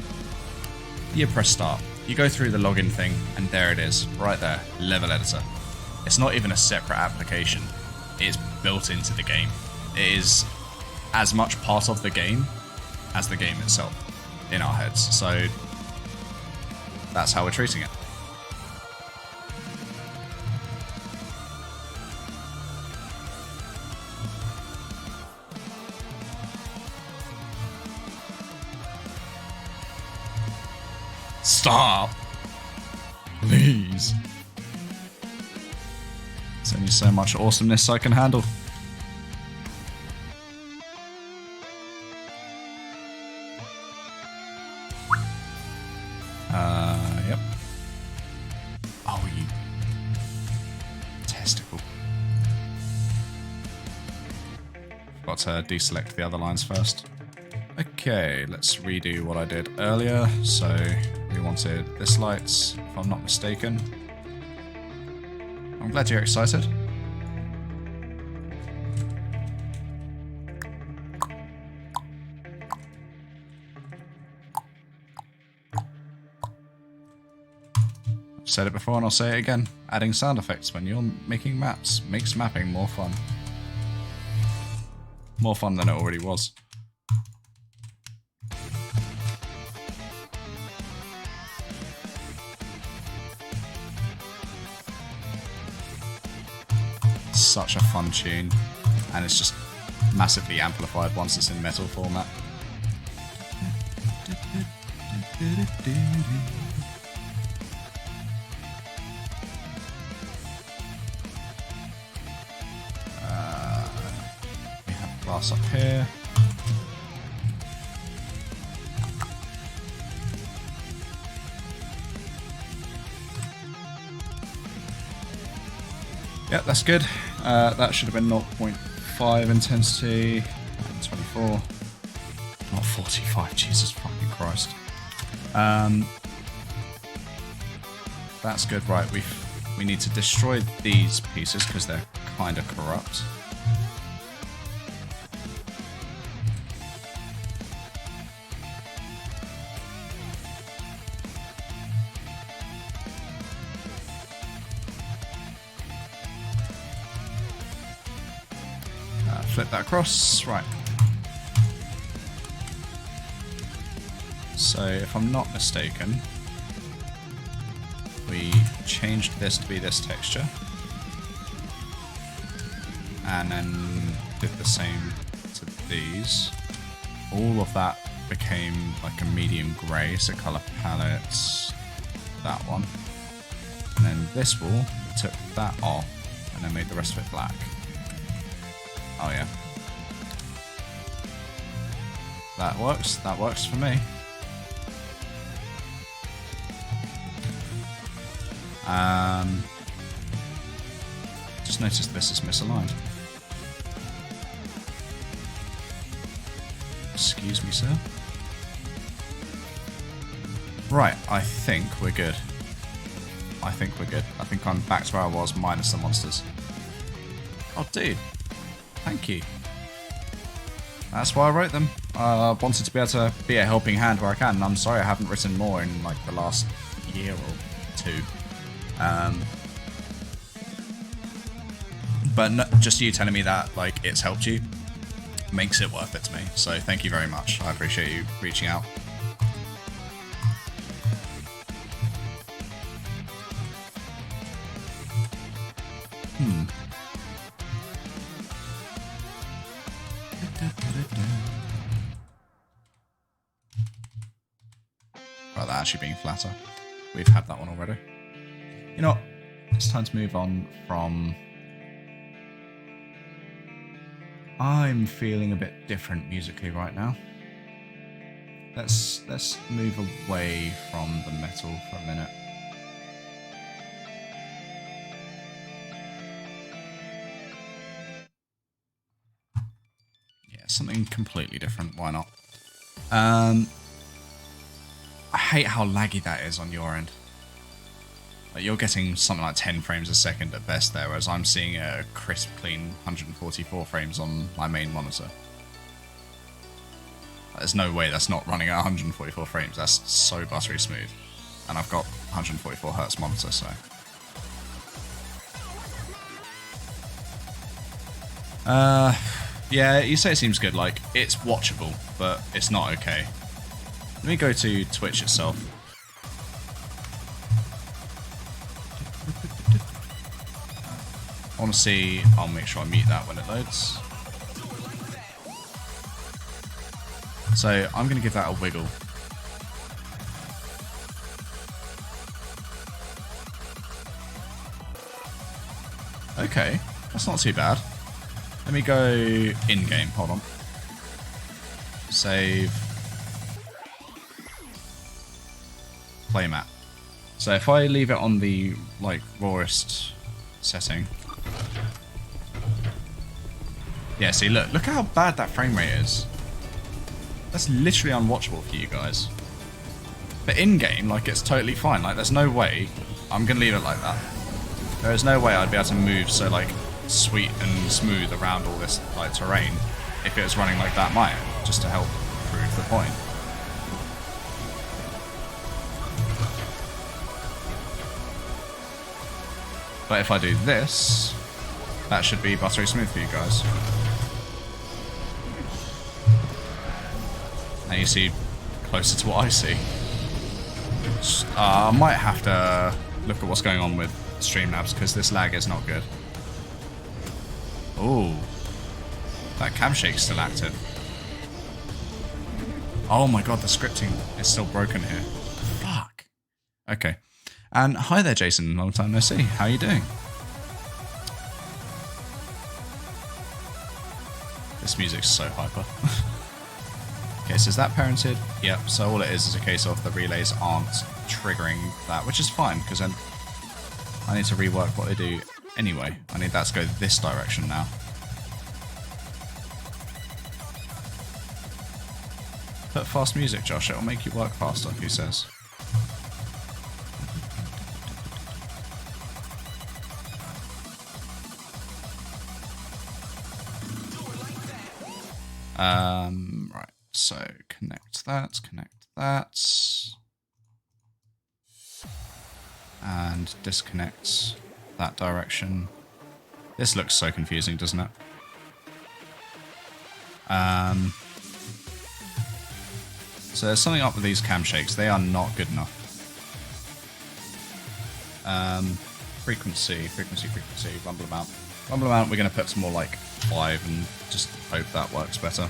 You press start. You go through the login thing, and there it is, right there, level editor. It's not even a separate application. It's built into the game. It is as much part of the game as the game itself in our heads. So that's how we're treating it. Stop! Please. There's only so much awesomeness I can handle. Yep. Oh, you testicle. Got to deselect the other lines first. Okay, let's redo what I did earlier. So we wanted this lights, if I'm not mistaken. I'm glad you're excited. I've said it before and I'll say it again. Adding sound effects when you're making maps makes mapping more fun. More fun than it already was. Such a fun tune, and it's just massively amplified once it's in metal format. We have glass up here. Yep, that's good. That should have been 0.5 intensity and 24. Not 45, Jesus fucking Christ. That's good, right, we need to destroy these pieces because they're kind of corrupt. Flip that across, right. So if I'm not mistaken, we changed this to be this texture. and then did the same to these. All of that became like a medium grey, so colour palettes, that one. And then this wall, took that off, and then made the rest of it black. Oh yeah. That works for me. Just noticed this is misaligned. Excuse me, sir. Right, I think we're good. I think I'm back to where I was, minus the monsters. Oh, dude. Thank you. That's why I wrote them. I wanted to be able to be a helping hand where I can, and I'm sorry I haven't written more in like the last year or two. But no, just you telling me that like it's helped you makes it worth it to me. So thank you very much. I appreciate you reaching out. Right, that actually being flatter. We've had that one already. You know what? It's time to move on from... I'm feeling a bit different musically right now. Let's move away from the metal for a minute. Yeah, something completely different. Why not? I hate how laggy that is on your end. Like you're getting something like 10 frames a second at best there, whereas I'm seeing a crisp, clean 144 frames on my main monitor. There's no way that's not running at 144 frames. That's so buttery smooth. And I've got 144 Hz monitor, so... yeah, you say it seems good. Like, it's watchable, but it's not okay. Let me go to Twitch itself. I want to see... I'll make sure I mute that when it loads. So, I'm going to give that a wiggle. Okay, that's not too bad. Let me go in-game, hold on. Save. Playmat. So if I leave it on the, like, rawest setting. Yeah, see, look how bad that frame rate is. That's literally unwatchable for you guys. But in-game, like, it's totally fine. Like, there's no way I'm going to leave it like that. There is no way I'd be able to move so, like, sweet and smooth around all this, like, terrain if it was running like that my end, just to help prove the point. But if I do this, that should be buttery smooth for you guys. Now you see closer to what I see. I might have to look at what's going on with Streamlabs because this lag is not good. Oh, that cam shake's still active. Oh my god, the scripting is still broken here. Fuck. Okay. And hi there, Jason. Long time no see. How are you doing? This music's so hyper. Okay, so is that parented? Yep, so all it is a case of the relays aren't triggering that, which is fine, because then I need to rework what they do anyway. I need that to go this direction now. Put fast music, Josh. It'll make you work faster, who says? Right, so connect that, and disconnect that direction. This looks so confusing, doesn't it? So there's something up with these cam shakes. They are not good enough. Frequency, rumble about. Rumble amount, we're going to put some more like 5 and just hope that works better.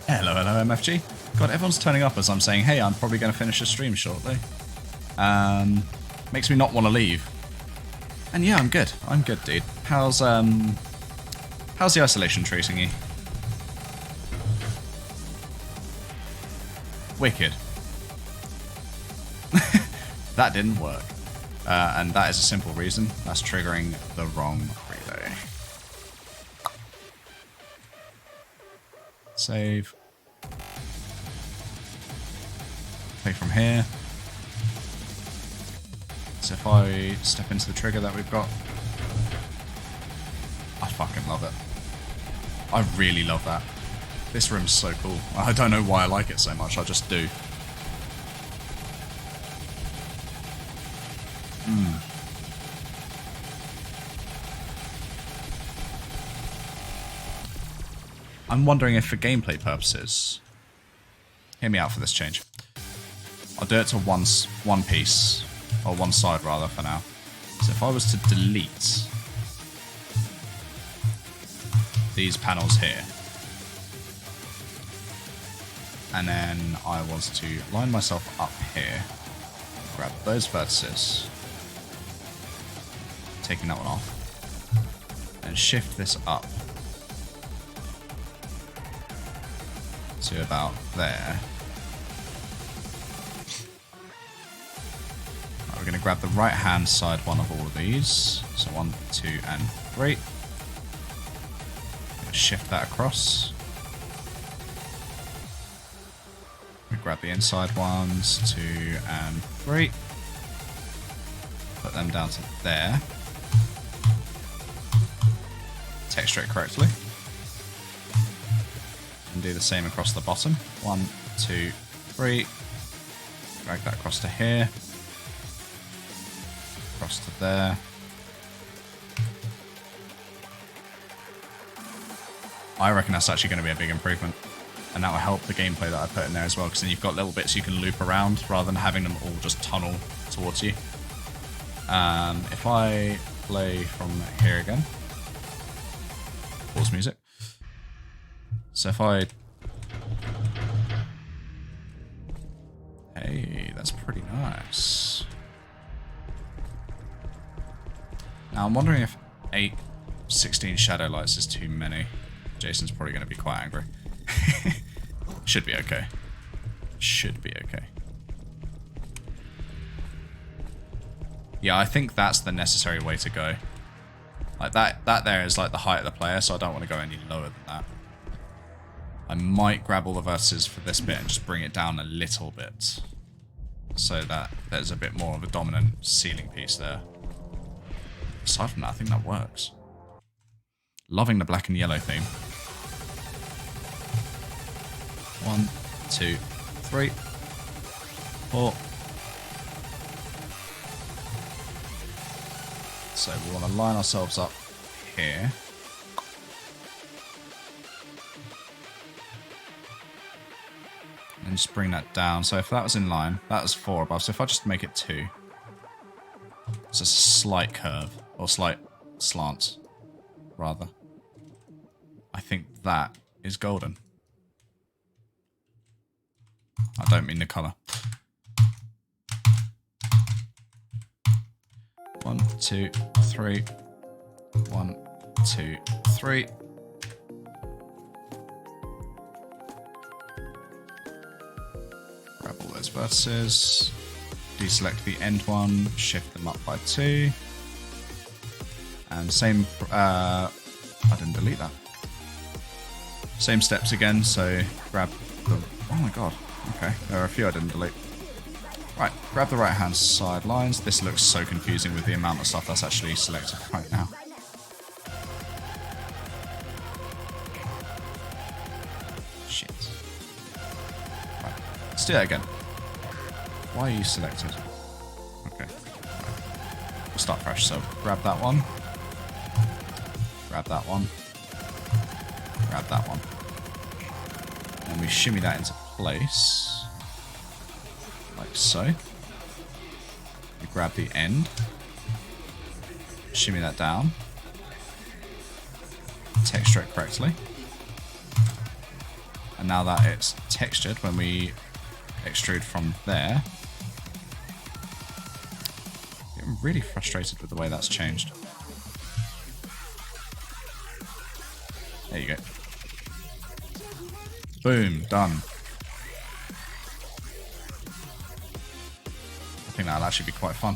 Hello, MFG. God, everyone's turning up as I'm saying, hey, I'm probably going to finish the stream shortly. Makes me not want to leave. And yeah, I'm good. I'm good, dude. How's the isolation treating you? Wicked. That didn't work. And that is a simple reason. That's triggering the wrong relay. Save. Play from here. So if I step into the trigger that we've got, I fucking love it. I really love that. This room's so cool. I don't know why I like it so much, I just do. I'm wondering if for gameplay purposes, hear me out for this change. I'll do it to one piece, or one side rather for now. So if I was to delete these panels here, and then I was to line myself up here, grab those vertices, taking that one off, and shift this up to about there. Right, we're going to grab the right hand side one of all of these. So 1, 2, and 3. Shift that across. We grab the inside ones, 2 and 3. Put them down to there. Texture it correctly. And do the same across the bottom. 1, 2, 3. Drag that across to here. Across to there. I reckon that's actually going to be a big improvement. And that will help the gameplay that I put in there as well, because then you've got little bits you can loop around rather than having them all just tunnel towards you. If I play from here again. Pause music. So if I... Hey, that's pretty nice. Now I'm wondering if 16 shadow lights is too many. Jason's probably going to be quite angry. Should be okay. Should be okay. Yeah, I think that's the necessary way to go. Like that there is like the height of the player, so I don't want to go any lower than that. I might grab all the vertices for this bit and just bring it down a little bit, so that there's a bit more of a dominant ceiling piece there. Aside from that, I think that works. Loving the black and yellow theme. 1, 2, 3, 4. So we want to line ourselves up here. And just bring that down. So if that was in line, that was 4 above. So if I just make it 2, it's a slight curve, or slight slant, rather. I think that is golden. I don't mean the colour. 1, 2, 3. 1, 2, 3. Grab all those vertices. Deselect the end one. Shift them up by 2. And same. I didn't delete that. Same steps again. So grab the. Oh my god. Okay, there are a few I didn't delete. Right, grab the right hand side lines. This looks so confusing with the amount of stuff that's actually selected right now. Shit. Right, let's do that again. Why are you selected? Okay. Right. We'll start fresh, so grab that one. Grab that one. Grab that one. And we shimmy that into place. Like so. We grab the end. shimmy that down, texture it correctly, and now that it's textured, when we extrude from there, I'm really frustrated with the way that's changed. There you go. Boom, done. I think that'll actually be quite fun.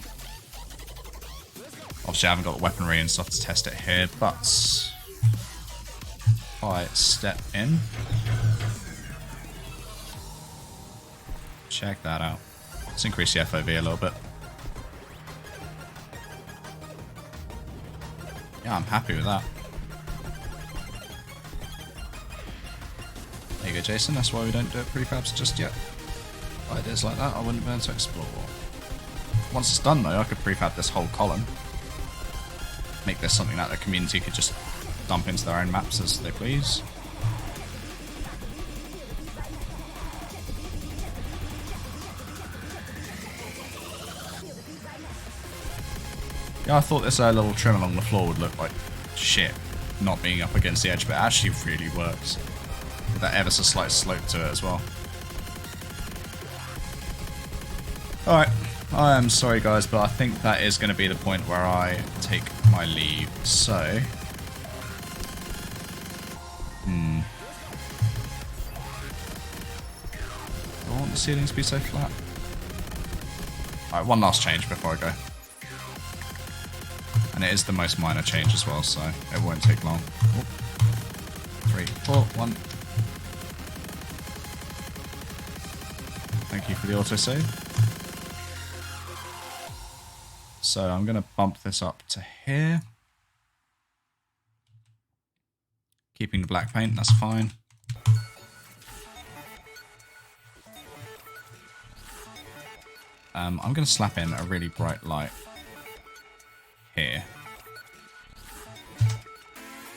Obviously I haven't got the weaponry and stuff to test it here, but if I step in, check that out. Let's increase the FOV a little bit. Yeah, I'm happy with that. There you go, Jason. That's why we don't do it prefabs just yet. Ideas like that I wouldn't be able to explore. Once it's done though, I could prefab this whole column. Make this something that the community could just dump into their own maps as they please. Yeah, I thought this little trim along the floor would look like shit, not being up against the edge, but it actually really works. With that ever so slight slope to it as well. Alright, I am sorry guys, but I think that is going to be the point where I take my leave. So, do I want the ceilings to be so flat? Alright, one last change before I go. And it is the most minor change as well, so it won't take long. 3, 4, 1. Thank you for the autosave. So I'm going to bump this up to here. Keeping the black paint, that's fine. I'm going to slap in a really bright light here.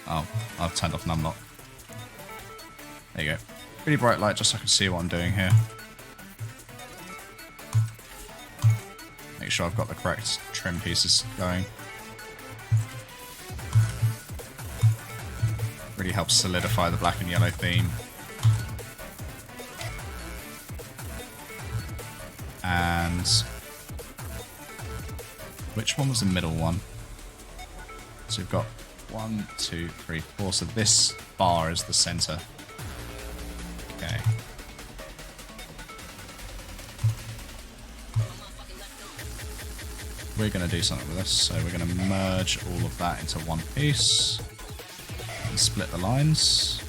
Oh, I've turned off numlock. There you go. Really bright light just so I can see what I'm doing here. Make sure I've got the correct trim pieces going. Really helps solidify the black and yellow theme. And which one was the middle one? So we've got 1, 2, 3, 4. So this bar is the center. Okay. We're going to do something with this. So we're going to merge all of that into one piece. And split the lines.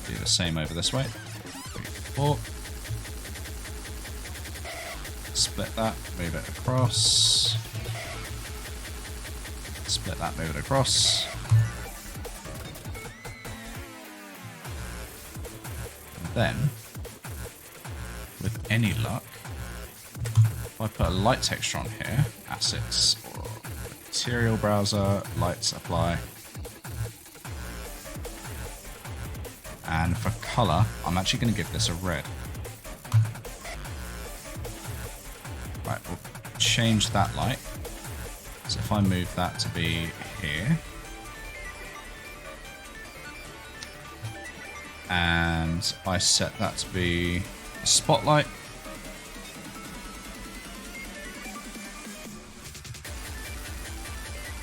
Do the same over this way. 3, 4. Split that, move it across. Split that, move it across. And then, with any luck, if I put a light texture on here, assets, or material browser, lights apply. And for color, I'm actually going to give this a red. Right, we'll change that light. So if I move that to be here. And I set that to be a spotlight.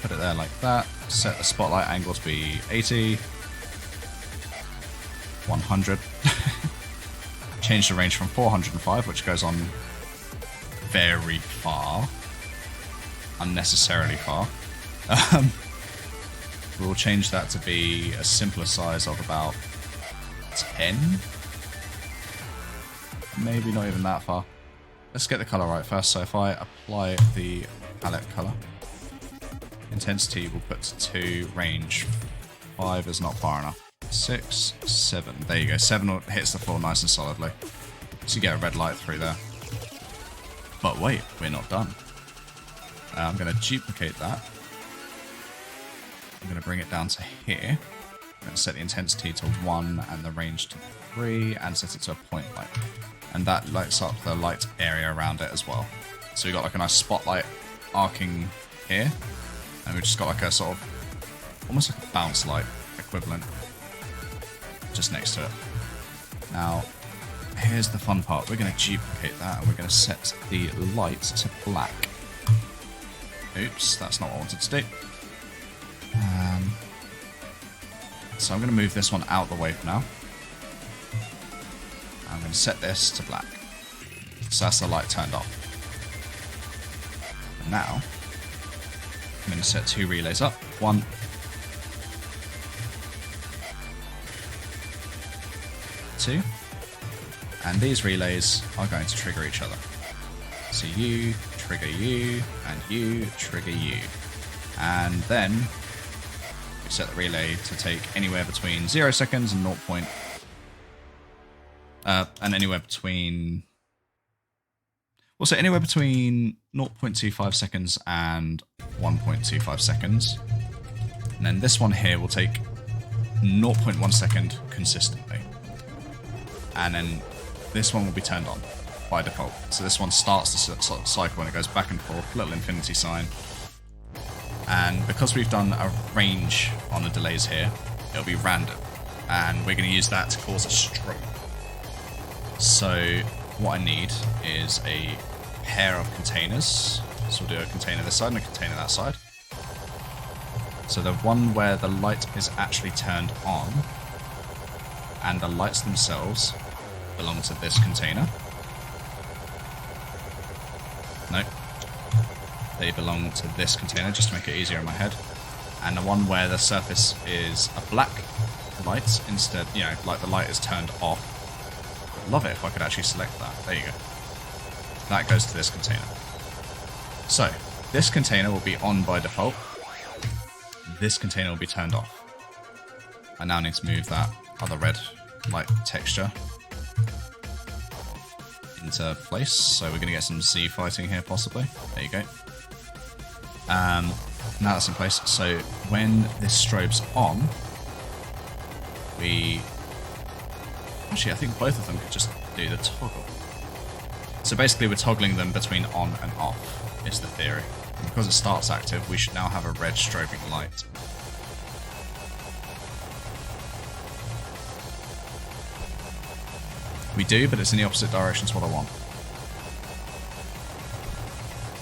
Put it there like that. Set the spotlight angle to be 80. 100. Change the range from 405, which goes on very far. Unnecessarily far. We'll change that to be a simpler size of about 10. Maybe not even that far. Let's get the color right first. So if I apply the palette color, intensity we'll put to 2, range 5 is not far enough. 6, 7. There you go. 7 hits the floor nice and solidly. So you get a red light through there. But wait, we're not done. I'm going to duplicate that. I'm going to bring it down to here. I'm going to set the intensity to 1 and the range to 3 and set it to a point light. And that lights up the light area around it as well. So we've got like a nice spotlight arcing here, and we've just got like a sort of, almost like a bounce light equivalent just next to it. Now, here's the fun part. We're going to duplicate that, and we're going to set the light to black. Oops, that's not what I wanted to do. So I'm going to move this one out the way for now. I'm going to set this to black. So that's the light turned off. And now, I'm going to set 2 relays up. 1. 2. And these relays are going to trigger each other. So you trigger you, and you trigger you. And then we set the relay to take anywhere between 0 seconds and 0. And anywhere between... We'll set anywhere between 0.25 seconds and 1.25 seconds. And then this one here will take 0.1 second consistently. And then this one will be turned on by default. So this one starts the cycle when it goes back and forth, little infinity sign. And because we've done a range on the delays here, it'll be random. And we're going to use that to cause a strobe. So what I need is a pair of containers. So we'll do a container this side and a container that side. So the one where the light is actually turned on and the lights themselves belong to this container. No, they belong to this container, just to make it easier in my head. And the one where the surface is a black light instead, you know, like the light is turned off. I'd love it if I could actually select that. There you go. That goes to this container. So, this container will be on by default. This container will be turned off. I now need to move that other red light texture into place. So we're going to get some Z fighting here, possibly. There you go. Now that's in place. So when this strobe's on, we... Actually, I think both of them could just do the toggle. So basically we're toggling them between on and off, is the theory. And because it starts active, we should now have a red strobing light. We do, but it's in the opposite direction to what I want.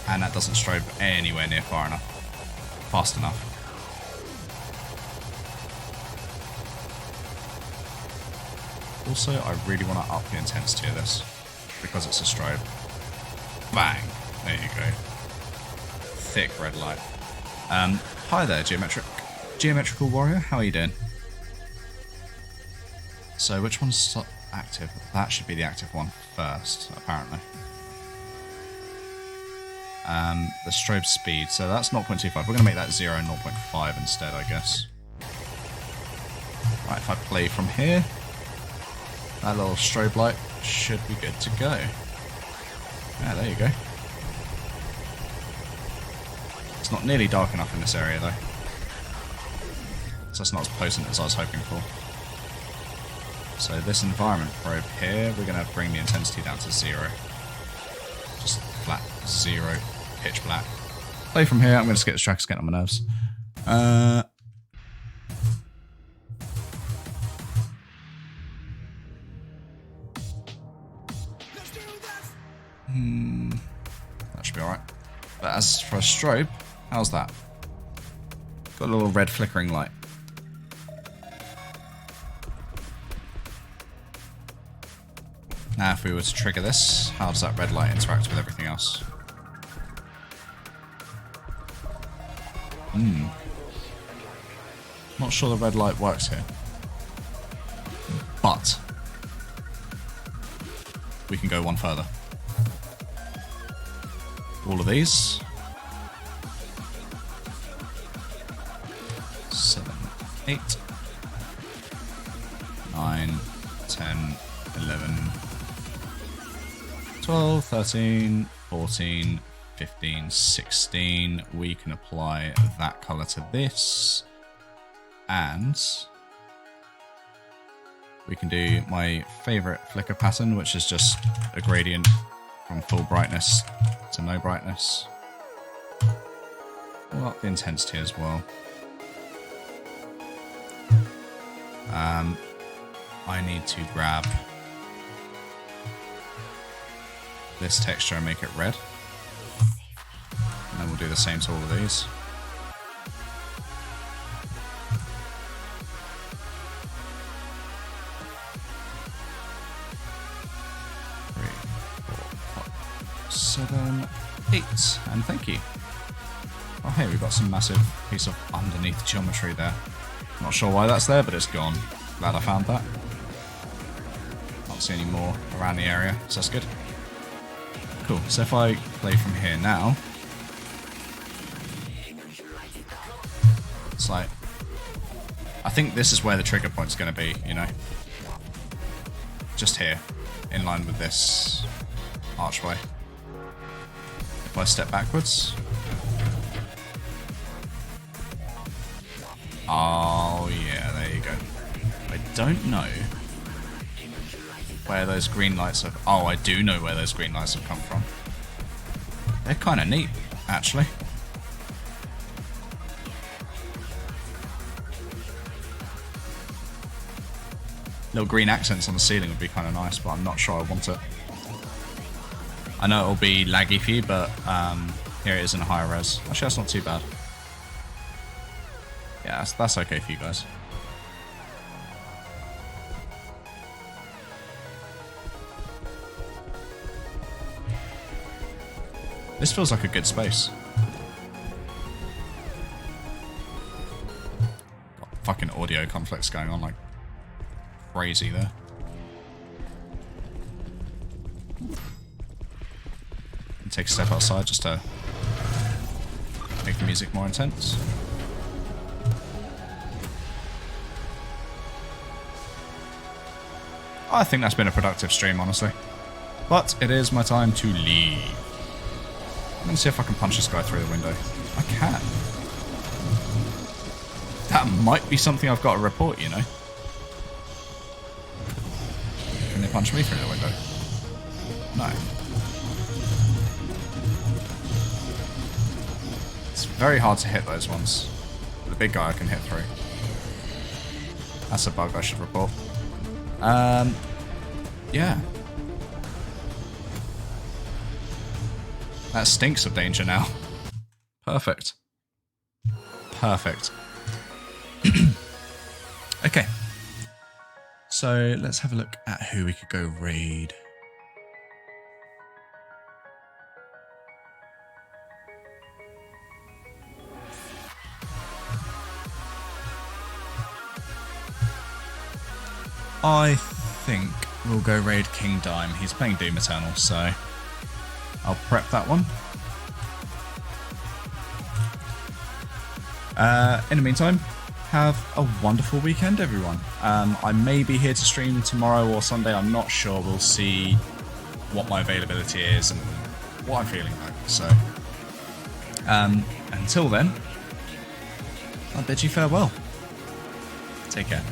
And that doesn't strobe anywhere near fast enough. Also, I really want to up the intensity of this, because it's a strobe. Bang! There you go. Thick red light. Hi there, Geometrical Warrior, how are you doing? So, which one's active? That should be the active one first, apparently. The strobe speed, so that's 0.25. We're going to make that 0 and 0.5 instead, I guess. Right, if I play from here, that little strobe light should be good to go. Yeah, there you go. It's not nearly dark enough in this area, though. So it's not as potent as I was hoping for. So this environment probe here, we're going to bring the intensity down to 0. Just flat 0, pitch black. Play from here, I'm going to skip this track, it's getting on my nerves. That should be alright. But as for a strobe, how's that? Got a little red flickering light. Now if we were to trigger this, how does that red light interact with everything else? Not sure the red light works here. But we can go one further. All of these. 7, 8, 9, 10, 11, 12, 13, 14, 15, 16. We can apply that colour to this. And we can do my favourite flicker pattern, which is just a gradient from full brightness to no brightness. We'll up the intensity as well. I need to grab this texture and make it red. And then we'll do the same to all of these. Three, 4, 5, 7, 8, and thank you. Oh hey, we've got some massive piece of underneath geometry there. Not sure why that's there, but it's gone. Glad I found that. Can't see any more around the area, so that's good. Cool, so if I play from here now, it's like, I think this is where the trigger point's going to be, you know? Just here, in line with this archway. If I step backwards. Oh yeah, there you go. I don't know where those green lights have... Oh, I do know where those green lights have come from. They're kind of neat, actually. Little green accents on the ceiling would be kind of nice, but I'm not sure I want it. I know it'll be laggy for you, but here it is in a higher res. Actually, that's not too bad. Yeah, that's okay for you guys. This feels like a good space. Got fucking audio conflicts going on like crazy there. And take a step outside just to make the music more intense. I think that's been a productive stream, honestly. But it is my time to leave. I'm going to see if I can punch this guy through the window. I can. That might be something I've got to report, you know. Can they punch me through the window? No. It's very hard to hit those ones. The big guy I can hit through. That's a bug I should report. Yeah. That stinks of danger now. Perfect. Perfect. Okay. So let's have a look at who we could go raid. I think we'll go raid King Dime. He's playing Doom Eternal, so I'll prep that one. In the meantime, have a wonderful weekend, everyone. I may be here to stream tomorrow or Sunday. I'm not sure. We'll see what my availability is and what I'm feeling like. So, until then, I bid you farewell. Take care.